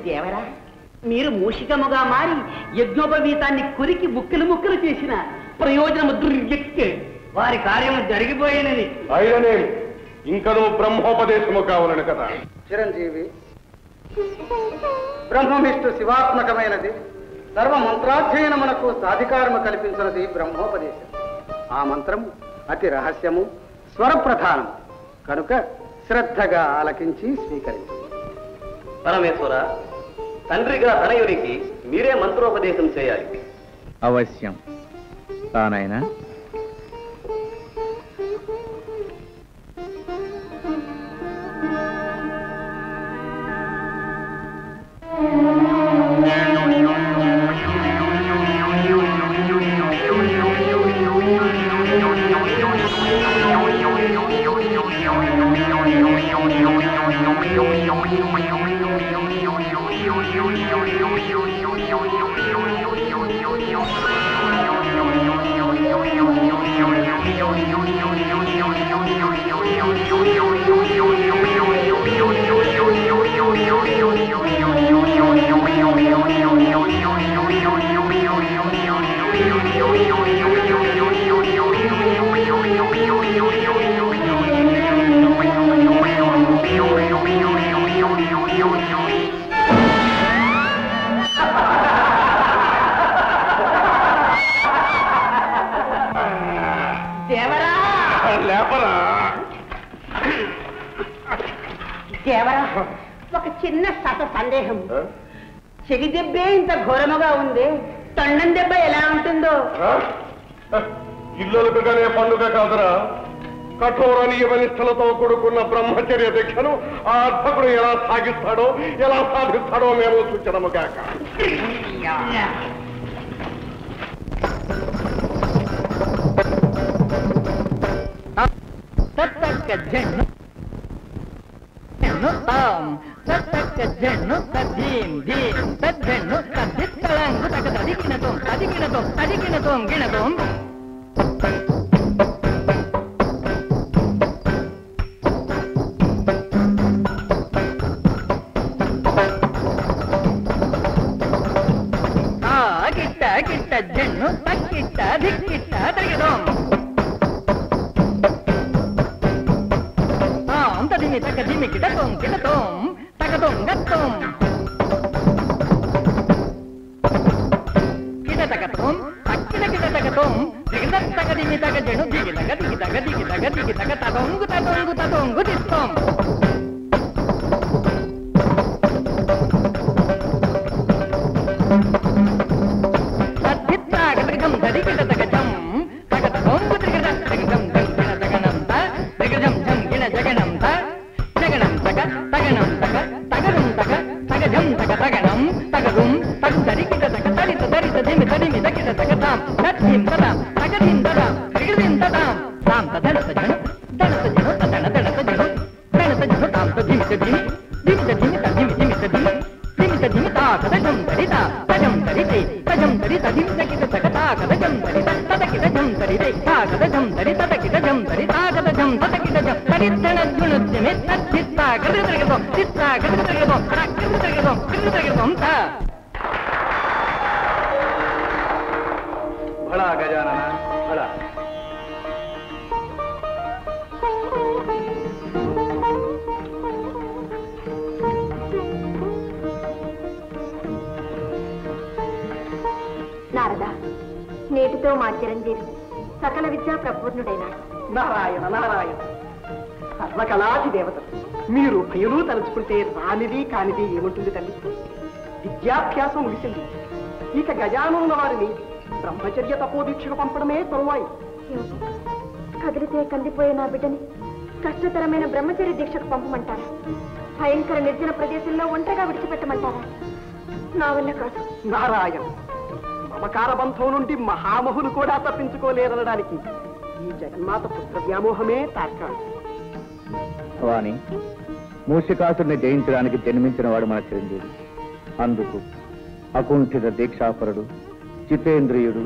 దేవరా, మీరు మూషికముగా మారి యజ్ఞోపవీతాన్ని కురికి ముక్కలు ముక్కలు చేసిన ప్రయోజనము దుర్యక్కే. వారి కార్యము జరిగిపోయినది. అయిననే ఇంకనూ బ్రహ్మోపదేశము కావాలని కదా. చిరంజీవి, బ్రహ్మవిష్ణు శివాత్మకమైనది. సర్వ మంత్రాధ్యయనమునకు సాధికారము కల్పించినది బ్రహ్మోపదేశం. ఆ మంత్రము అతి రహస్యము, స్వరప్రధానము కనుక శ్రద్ధగా ఆలకించి స్వీకరించు. పరమేశ్వర, తండ్రిగా తనయునికి మీరే మంత్రోపదేశం చేయాలి. అవశ్యం. తానైనా ఒక చిన్న సందేహం. చెవి దెబ్బే ఇంత ఘోరముగా ఉంది, తొండం దెబ్బ ఎలా ఉంటుందో. ఇల్లులకుగానే పండుగ కాదురా. కఠోర నియమనిష్టలతో కూడుకున్న బ్రహ్మచర్య దీక్షను ఆ అర్భకుడు ఎలా సాగిస్తాడో, ఎలా సాధిస్తాడో మేము సూచనము కాక. జన్ను తక్కిట్ట దిక్కిట్ట తరిగదోం తదిమి తగదిమి కిటతోం కిటతోం తగదోం గత్తోం కిట తగతోం అక్కిట కిట తగతోం దిగద తగదిమి తగజను దిగి తగ దిగి తగ దిగి తగ దిగి తగ తదొంగు తదొంగు తదొంగు దిస్తోం భళా గజానన, నేటితో మా చిరంజీవి సకల విద్యా ప్రపూర్ణుడైనాడు. నారాయణ నారాయణ, సర్వకళాది దేవత. మీరు భయలు తలుచుకుంటే రానిది కానిది ఏముంటుంది తల్లి? విద్యాభ్యాసం ముగిసింది. ఇక గజానున్న వారిని బ్రహ్మచర్య తపోదీక్షకు పంపడమే తరువాయి. కదిలితే కందిపోయే నా బిడ్డని కష్టతరమైన బ్రహ్మచర్య దీక్షకు పంపమంటారా? భయంకర నిర్జన ప్రదేశంలో ఒంటరిగా విడిచిపెట్టమంటారా? నా వల్ల కాదు. నారాయణ, మమకార బంధం నుండి మహామహులు కూడా తప్పించుకోలేరనడానికి ఈ జగన్మాత పుత్ర వ్యామోహమే తార్కాణం. వాణి, మూషికాసుడిని జయించడానికి జన్మించిన వాడు మన చిరంజీవి. అందుకు అకుంఠిత దీక్షాపరుడు, చితేంద్రియుడు,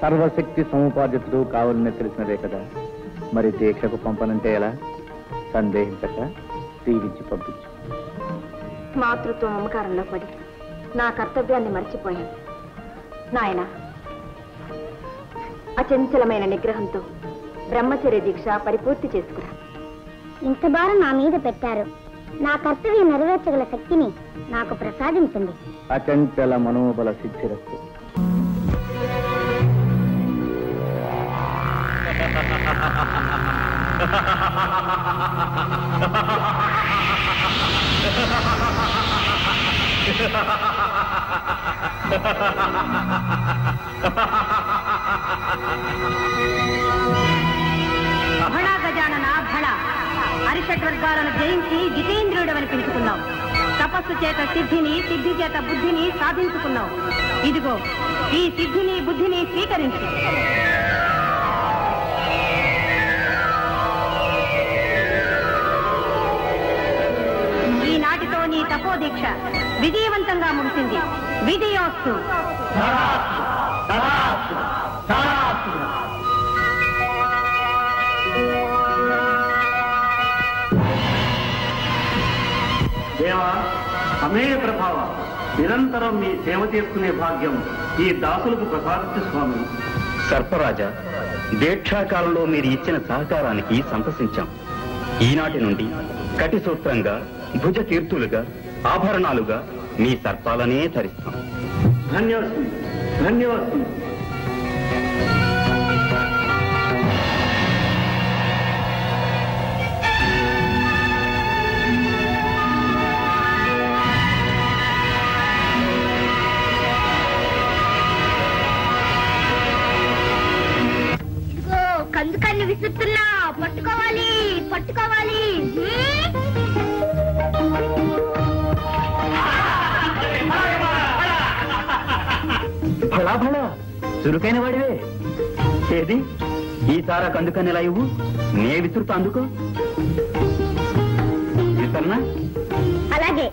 సర్వశక్తి సముపార్జితుడు కావాలని తెలిసినదే కదా. మరి దీక్షకు పంపనంటే ఎలా? సందేహించక దీవించి పంపించు. మాతృత్వ మమకారంలో పడి నా కర్తవ్యాన్ని మర్చిపోయాను. నాయన, అచంచలమైన నిగ్రహంతో బ్రహ్మచర్య దీక్ష పరిపూర్తి చేసుకురా. ఇంత భారం నా మీద పెట్టారు. నా కర్తవ్యం నెరవేర్చగల శక్తిని నాకు ప్రసాదించండి. అచంచల మనోబల సిద్ధిరస్తు. భళ గజానన భళ, అరిషడ్వర్గాలను జయించి జితేంద్రుడవని పిలుచుకున్నావు. తపస్సు చేత సిద్ధిని, సిద్ధి చేత బుద్ధిని సాధించుకున్నావు. ఇదిగో ఈ సిద్ధిని బుద్ధిని స్వీకరించి ఈనాటితో నీ తపోదీక్ష విజయవంతంగా ముగిసింది. విజయోస్తు. దేవా, అమేయ ప్రభావ, నిరంతరం మీ సేవ చేసుకునే భాగ్యం ఈ దాసులకు ప్రసాదించు స్వామి. సర్పరాజా, దీక్షాకాలంలో మీరు ఇచ్చిన సహకారానికి సంతసించాం. ఈనాటి నుండి కటి సూత్రంగా, భుజ కీర్తులుగా, ఆభరణాలుగా మీ సర్పాలనే ధరిస్తాం. ధన్యవాదం, ధన్యవాదం. కందుకన్ని విసురుతున్నా, పట్టుకోవాలి పట్టుకోవాలి. భళా భళా, చురుకైన వాడివే. ఏది ఈసారా కందుకని ఎలా ఇవ్వు, నే విసురుతా. అందుకో విసరనా? అలాగే.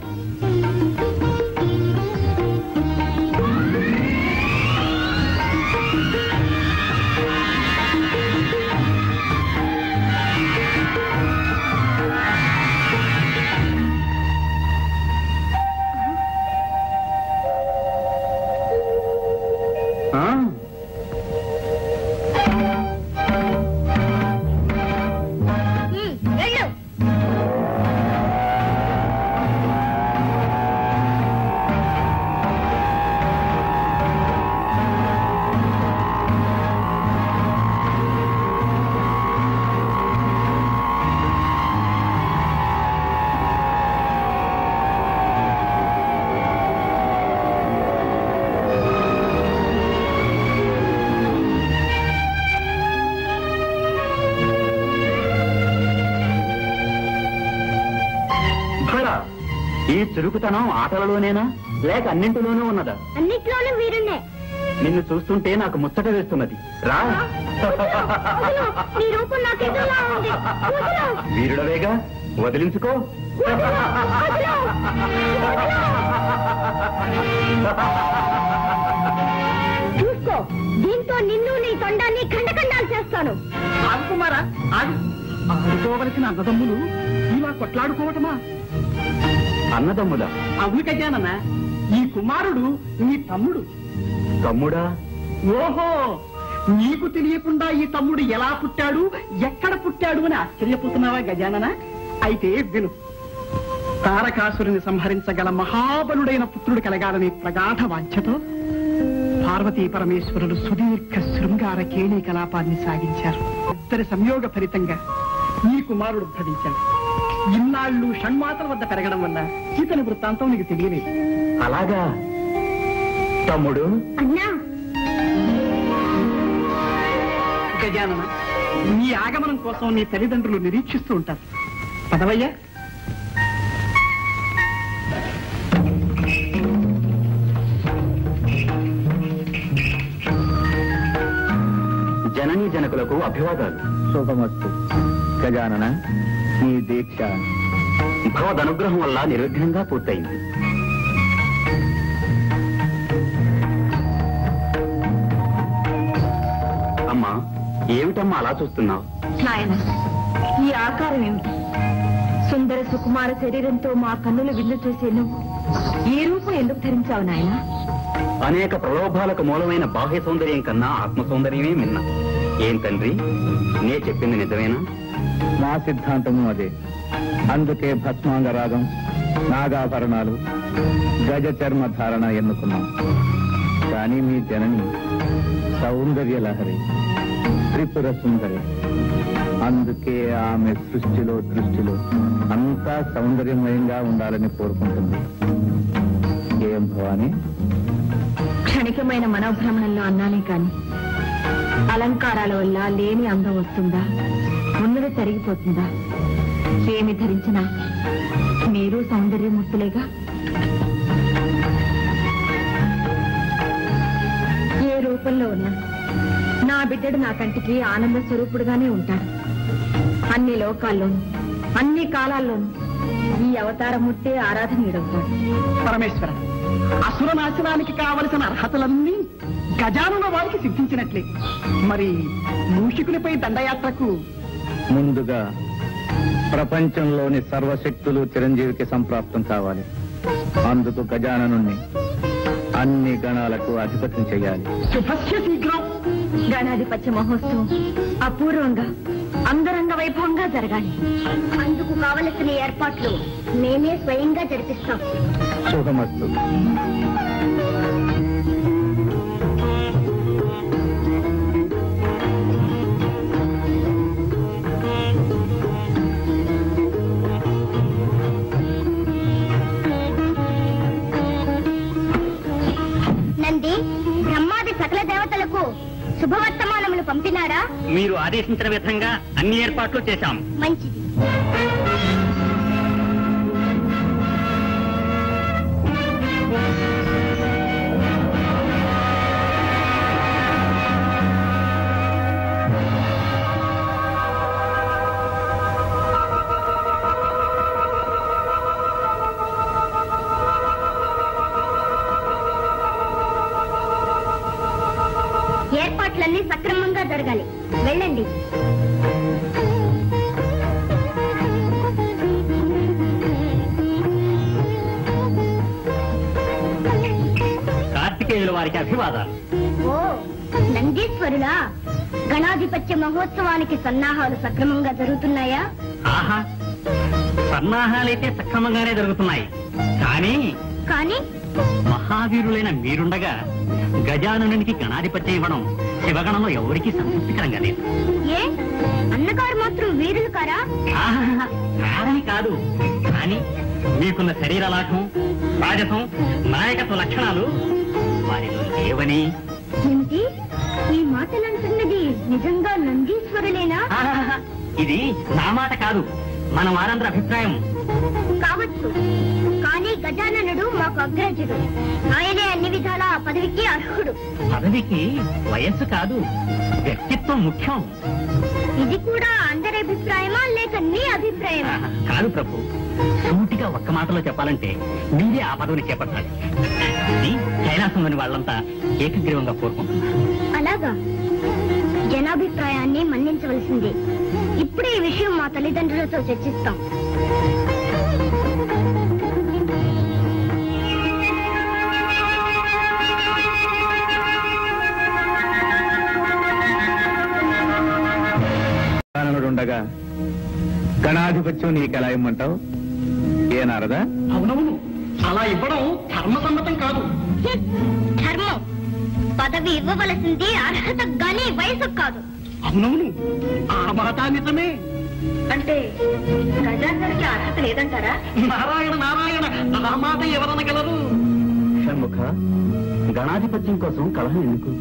ఈ చురుకుతనం ఆటలలోనేనా, లేక అన్నింటిలోనూ ఉన్నదా? అన్నిట్లోనూ వీరున్నే. నిన్ను చూస్తుంటే నాకు ముచ్చట వేస్తున్నది. రా. నీ రూపం నాకెదురులా ఉంది. వీరుడవేగా, వదిలించుకో. చూసుకో, దీంతో నిన్ను నీ తొండాన్ని ఖండఖండాలు చేస్తాను. ఆగుకుమారా, ఆగు. ఆడుకోవలసిన అన్నదమ్ములు ఇలా కొట్లాడుకోవటమా? అన్నదమ్ములా? అవును గజానన, ఈ కుమారుడు నీ తమ్ముడు. తమ్ముడా? ఓహో, నీకు తెలియకుండా ఈ తమ్ముడు ఎలా పుట్టాడు, ఎక్కడ పుట్టాడు అని ఆశ్చర్యపోతున్నావా గజానన? అయితే విను. తారకాసురుని సంహరించగల మహాబలుడైన పుత్రుడు కలగాలని ప్రగాఢ వాంఛతో పార్వతీ పరమేశ్వరులు సుదీర్ఘ శృంగార కేళీ కలాపాన్ని సాగించారు. ఇద్దరి సంయోగ ఫలితంగా ఈ కుమారుడు భవించాడు. ఇన్నాళ్ళు షణ్మాతల వద్ద పెరగడం వల్ల ఇతని వృత్తాంతం నీకు తెలియలేదు. అలాగా తమ్ముడు? అన్నా, గజానన, నీ ఆగమనం కోసం నీ తల్లిదండ్రులు నిరీక్షిస్తూ ఉంటారు. పదవయ్యా. జననీ జనకులకు అభివాదాలు. శుభమస్తు. గజానన, నీ దీక్ష భగవదనుగ్రహం వల్ల నిర్విఘ్నంగా పూర్తయింది. అమ్మా, ఏమిటమ్మా అలా చూస్తున్నావు? నాయన, ఈ ఆకారం ఏమిటి? సుందర సుకుమార శరీరంతో మా కన్నులు విందు చేసే నువ్వు ఈ రూపం ఎందుకు ధరించావు నాయన? అనేక ప్రలోభాలకు మూలమైన బాహ్య సౌందర్యం కన్నా ఆత్మ సౌందర్యమే మిన్న. ఏం తండ్రి, నే చెప్పింది నిజమేనా? మా సిద్ధాంతము అదే. అందుకే భస్మాంగరాగం, నాగాభరణాలు, గజ చర్మ ధారణ ఎన్నుకున్నాం. కానీ మీ జనని సౌందర్య లహరి, త్రిపుర సుందరి. అందుకే ఆమె సృష్టిలో దృష్టిలో అంతా సౌందర్యమయంగా ఉండాలని కోరుకుంటుంది. ఏం భవాని? క్షణికమైన మనోభ్రమణంలో అన్నానే కాని అలంకారాల వల్ల లేని అందం వస్తుందా, ఉన్నది తరిగిపోతుందా? ఏమి ధరించినా మీరు సౌందర్యమూర్తులేగా. ఏ రూపంలో ఉన్నా నా బిడ్డడు నా కంటికి ఆనంద స్వరూపుడుగానే ఉంటాడు. అన్ని లోకాల్లోనూ అన్ని కాలాల్లోనూ ఈ అవతారమూర్తే ఆరాధనీయుడవుతాడు. పరమేశ్వర, అసురనాశనానికి కావలసిన అర్హతలన్నీ గజానుల వారికి సిద్ధించినట్లే. మరి మూషికునిపై దండయాత్రకు ముందుగా ప్రపంచంలోని సర్వశక్తులు చిరంజీవికి సంప్రాప్తం కావాలి. అందుకు గజాననుణ్ణి అన్ని గణాలకు అధిపత్యం చేయాలి. శుభస్య శీఘ్రం. గణాధిపత్య మహోత్సవం అపూర్వంగా అంగరంగ వైభవంగా జరగాలి. అందుకు కావలసిన ఏర్పాట్లు మేమే స్వయంగా జరిపిస్తాం. శుభమస్తు. నంది, బ్రహ్మాది సకల దేవతలకు శుభవర్తమానములు పంపినారా? మీరు ఆదేశించిన విధంగా అన్ని ఏర్పాట్లు చేశాం. మంచిది. ఏర్పాట్లన్నీ సక్రమంగా జరగాలి. వెళ్ళండి. కార్తికేయుల వారికి అభివాదాలు. ఓ నందీశ్వరులా, గణాధిపత్య మహోత్సవానికి సన్నాహాలు సక్రమంగా జరుగుతున్నాయా? ఆహా, సన్నాహాలైతే సక్రమంగానే జరుగుతున్నాయి. కానీ కానీ మహావీరులైన మీరుండగా గజాననునికి గణాధిపత్యం ఇవ్వడం శివగణంలో ఎవరికీ సంతృప్తికరంగా లేదు. ఏ అన్నగారు మాత్రం వీరులు కారా? ఆహా, కాదని కాదు. కానీ మీకున్న శరీర లాఘం, రాజసం, నాయకత్వ లక్షణాలు వారిలో లేవని. ఏమిటి ఈ మాటలంటున్నది? నిజంగా నందీశ్వరులేనా? ఆహాహా, ఇది నా మాట కాదు, మన వారందరి అభిప్రాయం. కావచ్చు, కానీ గజాననుడు మాకు అగ్రజుడు. ఆయనే అన్ని విధాల ఆ పదవికి అర్హుడు. పదవికి వయస్సు కాదు, వ్యక్తిత్వం ముఖ్యం. ఇది కూడా అందరి అభిప్రాయమా లేక నీ అభిప్రాయమా? ఆహా, కాదు ప్రభు, సూటిగా ఒక్క మాటలో చెప్పాలంటే మీరే ఆ పదవిని చేపట్టాలి. ఇది కైలాసంలోని వాళ్ళంతా ఏకగ్రీవంగా కోరుకుంటున్నారు. అలాగా? జనాభిప్రాయాన్ని మన్నించవలసిందే. ఇప్పుడే ఈ విషయం మా తల్లిదండ్రులతో చర్చిస్తాం. ఉండగా గణాధిపత్యం నీకెలా ఇమ్మంటావు? ఏ నారదా? అవునవును, అలా ఇవ్వడం ధర్మసమ్మతం కాదు. ధర్మం పదవి ఇవ్వవలసింది అర్హత గాని వయసు కాదు. అవునవును, ఆ మాట నిజమే. అంటే గజాంగారికి అర్హత లేదంటారా? నారాయణ నారాయణ, ఆ మాట ఎవరనగలరు? షణ్ముఖ, గణాధిపత్యం కోసం కలహం ఎందుకు?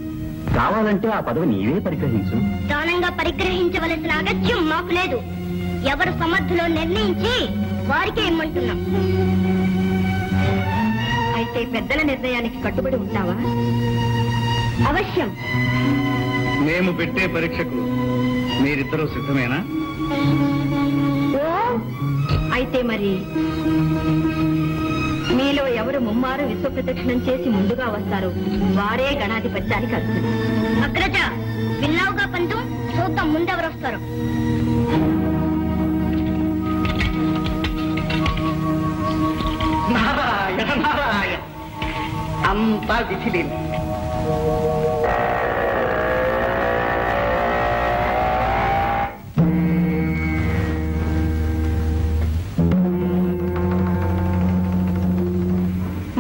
కావాలంటే ఆ పదవి నీవే పరిగ్రహించు. దానంగా పరిగ్రహించవలసిన అగత్యం మాకు లేదు. ఎవరు సమర్థులో నిర్ణయించి వారికే ఇమ్మంటున్నాం. అయితే పెద్దల నిర్ణయానికి కట్టుబడి ఉంటావా? అవశ్యం. మేము పెట్టే పరీక్షకు మీరిద్దరూ సిద్ధమేనా? అయితే మరి మీలో ఎవరు ముమ్మారు విశ్వప్రదక్షిణం చేసి ముందుగా వస్తారు వారే గణాధిపత్యానికి అర్హులు. అగ్రజ, విన్నావుగా పంతం, చూద్దాం ముందెవరు వస్తారు. నారాయణ నారాయణ, అంతా విధిలేదు.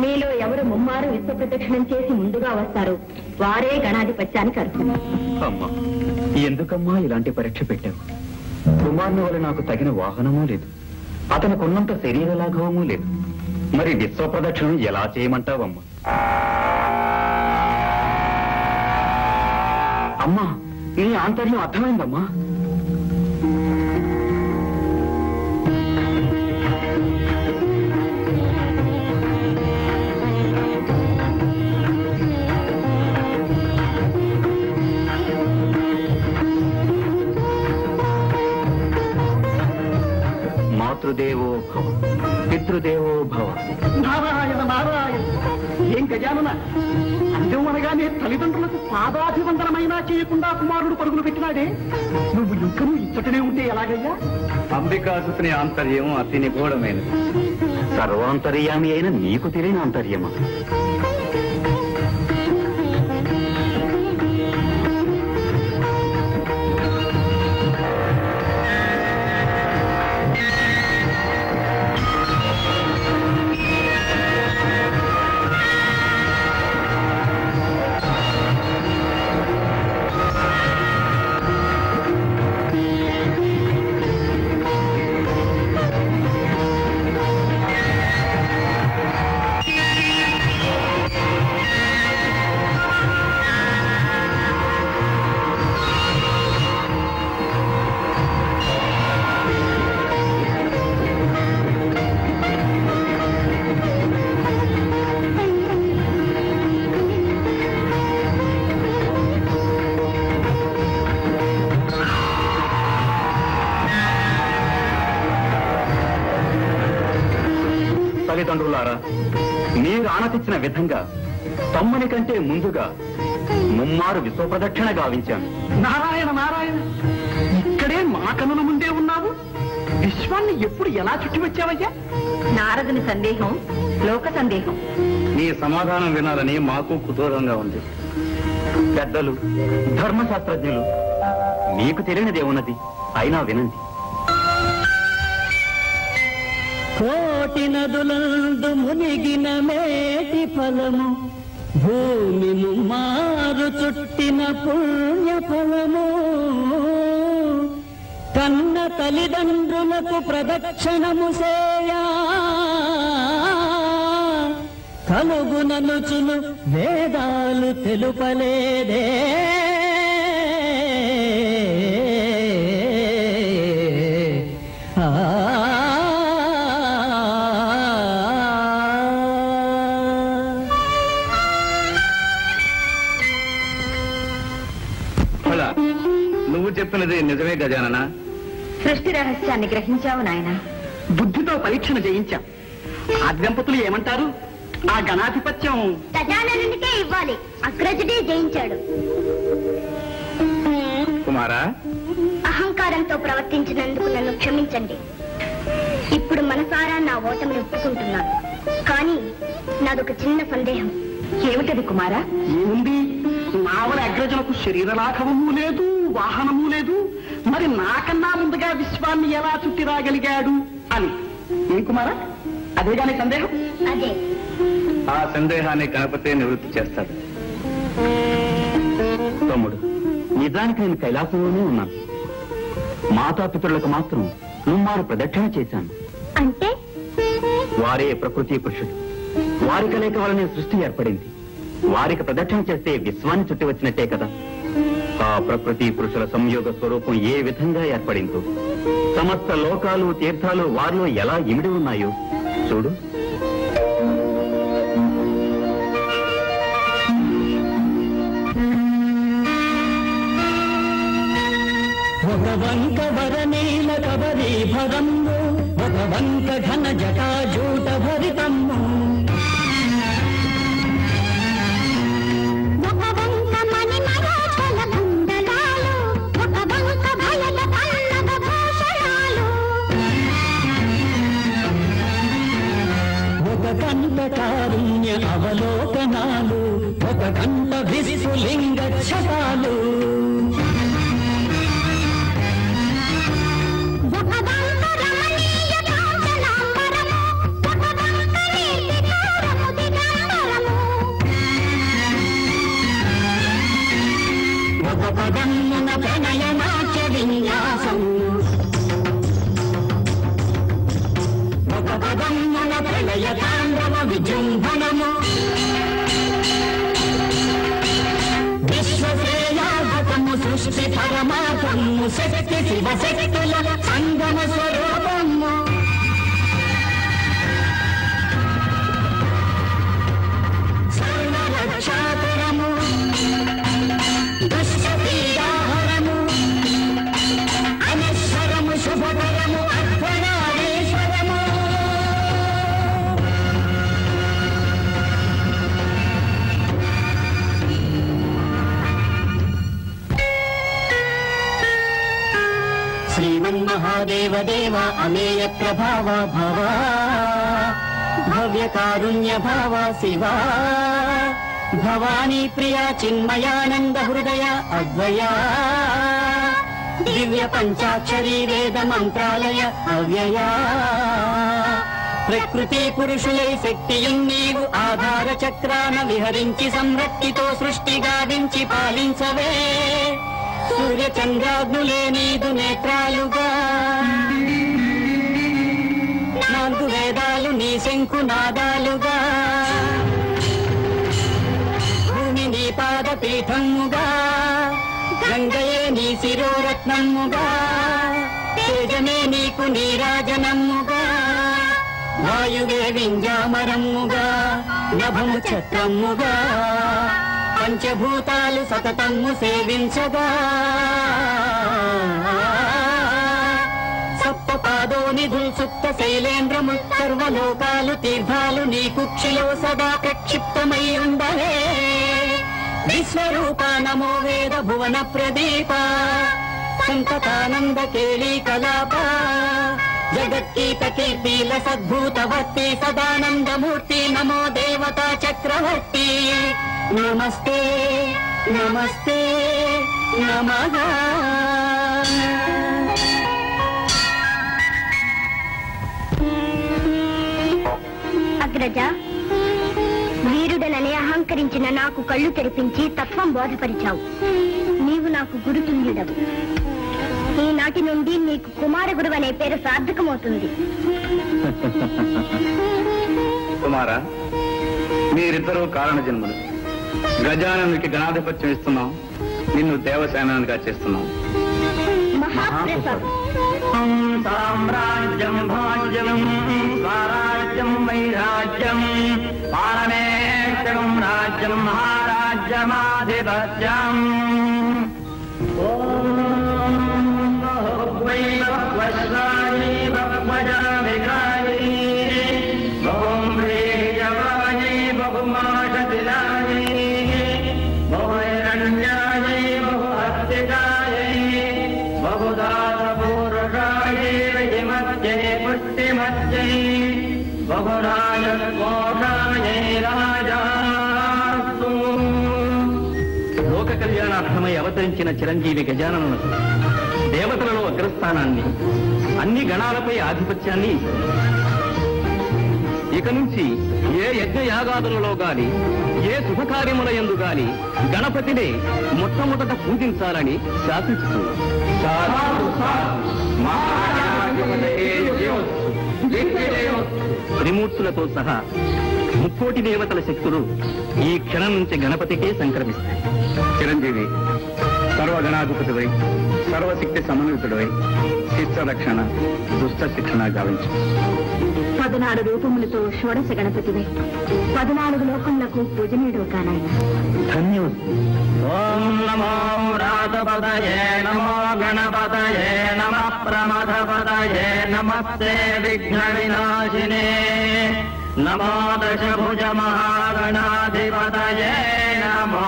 మీలో ఎవరు ముమ్మారు విశ్వప్రదక్షిణం చేసి ముందుగా వస్తారు వారే గణాధిపత్యానికి అర్హులు. అమ్మా, ఎందుకమ్మా ఇలాంటి పరీక్ష పెట్టావు? కుమారుని వల్ల నాకు తగిన వాహనమూ లేదు, అతనుకున్నంత శరీర లాఘవమూ లేదు. మరి విశ్వ ప్రదక్షిణం ఎలా చేయమంటావమ్మా? అమ్మా, నీ ఆంతర్యం అర్థమైందమ్మా. మాతృదేవో భవ, పితృదేవో భవ. నారాయణ నారాయణ, ఏం గజానన, అందం అనగానే తల్లిదండ్రులకు పాదాభివందనమైనా చేయకుండా కుమారుడు పరుగులు పెట్టినాడే, నువ్వు ఇంకనూ ఇచ్చటనే ఉంటే ఎలాగయ్యా? అంబికాసుని ఆంతర్యం అతి నిగూఢమైనది. సర్వాంతర్యామి అయిన నీకు తెలియని ఆంతర్యమా? తల్లిదండ్రులారా, మీరు ఆనతిచ్చిన విధంగా తమ్ముని కంటే ముందుగా ముమ్మారు విశ్వప్రదక్షిణ గావించాను. నారాయణ నారాయణ, ఇక్కడే మా కనుల ముందే ఉన్నావు. విశ్వాన్ని ఎప్పుడు ఎలా చుట్టి వచ్చావయ్యా? నారదుని సందేహం లోక సందేహం. నీ సమాధానం వినాలని మాకు కుతూహలంగా ఉంది. పెద్దలు, ధర్మశాస్త్రజ్ఞులు, మీకు తెలియనిదేమున్నది, అయినా వినండి. కోటి నదులందు మునిగిన మేటి ఫలము, భూమి ముమ్మారు చుట్టిన పుణ్య ఫలము, కన్న తల్లిదండ్రులకు ప్రదక్షిణము సేయా కలుగుననుచును వేదాలు తెలుపలేదే. నువ్వు చెప్పినది నిజమే గజానన. సృష్టి రహస్యాన్ని గ్రహించావు నాయన. బుద్ధితో పరీక్షణ చేయించాం. ఆ దంపతులు ఏమంటారు? ఆ గణాధిపత్యం గజాననునికే ఇవ్వాలి. అగ్రజుడే జయించాడు. కుమారా, అహంకారంతో ప్రవర్తించినందుకు నన్ను క్షమించండి. ఇప్పుడు మనసారా నా ఓటమిని ఒప్పుకుంటున్నాను. కానీ నాదొక చిన్న సందేహం. ఏమిటది కుమారా? ఏముంది, నావలి అగ్రజులకు శరీరలాఘవము లేదు, వాహనము లేదు. మరి నాకన్నా ముందుగా విశ్వాన్ని ఎలా చుట్టి రాగలిగాడు అని. ఏం కుమారా, అదేగాని సందేహం? అదే. ఆ సందేహాన్ని గణపతే నివృత్తి చేస్తాడు. నిజానికి నేను కైలాసంలోనే ఉన్నాను. మాతాపితరులకు మాత్రం ముమ్మారు ప్రదక్షిణ చేశాను. అంటే వారే ప్రకృతి పురుషుడు. వారి కలయిక వలనే సృష్టి ఏర్పడింది. వారికి ప్రదక్షిణ చేస్తే విశ్వాన్ని చుట్టి వచ్చినట్టే కదా. ఆ ప్రకృతి పురుషుల సంయోగ స్వరూపం ఏ విధంగా ఏర్పడిందో, సమస్త లోకాలు తీర్థాలు వారిలో ఎలా ఇమిడి ఉన్నాయో చూడు. ఒక వంక వరనీల కబరీభరము, ఒక వంక ఘన జటాజూట భరితము, ఒక వంక మణిమరాచల కుండలాలు, ఒక వంక భయల పల్లవ భూషణాలు, ఒక కంట కారుణ్య అవలోకనాలు, ఒక కంట విస్ఫులింగ ఛటాలు, ఒక వంక రమణీయ కాంచనాంబరము, ఒక వంక నీతికారము దిగంబరము, ఒక పదమున ప్రణయ నాట్య విన్యాసం, ఒక పదమున ప్రళయ తాండవ విజృంభణము, విశ్వశ్రేయాగతము సృష్టి పరమాత్మము, శక్తి శివశక్తుల సంగమ స్వరూపము, సర్వరక్షాకరము, దుష్టపీడాహరము, అనశ్వరము, శుభకరము, అర్పణాదేశ్వరము. శ్రీమన్మహాదేవ దేవ అమేయ ప్రభావ భవ, భవ్య కారుణ్య భావ శివా, భవానీ ప్రియా చిన్మయానంద హృదయ అద్వయా, దివ్య పంచాక్షరీ వేద మంత్రాలయ అవ్యయా, ప్రకృతి పురుషులై శక్తియున్ నీవు ఆధార చక్రాన విహరించి సంరక్తితో సృష్టి గావించి పాలించవే, సూర్య చంద్రాగ్నులే నీదు నేత్రాలుగా, నాలుగు వేదాలు నీ శంకునాదాలుగా, భూమి నీ పాదపీఠముగా, గంగయే నీ శిరోరత్నముగా, తేజమే నీకు నీరాజనముగా, వాయువే వింజామరముగా, నభము చక్రముగా, పంచభూతాలు సతతము సేవించగా, సప్తపాదోనిధుల్ సుప్త శైలేంద్రము, సర్వలోకాలు తీర్థాలు నీ కుక్షిలో సదా ప్రక్షిప్తమై ఉండవే, విశ్వరూప నమో వేద భువన ప్రదీప, సంతతానంద కేళీ కలాప, జగత్కీత కీర్తిల సద్భూత భక్తి సదానందమూర్తి, నమో దేవతా చక్రవర్తి, నమస్తే నమస్తే నమః. అగ్రజ, వీరుడనని అహంకరించిన నాకు కళ్ళు తెరిపించి తత్వం బోధపరిచావు. నీవు నాకు గురుతుల్యుడవు. ఈనాటి నుండి నీకు కుమార గురువు అనే పేరు సార్థకమవుతుంది. కుమారా, మీరిద్దరూ కారణ జన్ములు. గజాననుడికి గణాధిపత్యం ఇస్తున్నాం, నిన్ను దేవసేనానిగా చేస్తున్నాం. మహాప్రసాదం. సామ్రాజ్యం భాగ్యం స్వరాజ్యం వైరాజ్యం పారమేక్షం రాజ్యం మహారాజ్యమాధిపత్యం. లోక కళ్యాణార్థమై అవతరించిన చిరంజీవి గజాననులకు దేవతలలో అగ్రస్థానాన్ని, అన్ని గణాలపై ఆధిపత్యాన్ని, ఇక నుంచి ఏ యజ్ఞ యాగాదులలో గాని ఏ శుభకార్యముల యందు గాని గణపతిని మొట్టమొదట పూజించాలని శాసించుతున్నాం. త్రిమూర్తులతో సహా ముక్కోటి దేవతల శక్తులు ఈ క్షణం నుంచి గణపతికే సంక్రమిస్తాయి. చిరంజీవి, సర్వగణాధిపతివై సర్వశక్తి సమన్వితుడవై శిష్ట రక్షణ దుష్ట శిక్షణ గావించు. 14 రూపములతో షోడశ గణపతివై 14 లోకములకు పూజనీయుడు కానాయన. ధన్యవాదాలు. ఓం నమో రాధపదయే నమో గణపతయే నమః ప్రమథపదయే నమస్తే విఘ్న వినాశినే నమో దశభుజ మహాగణాధిపతయే నమో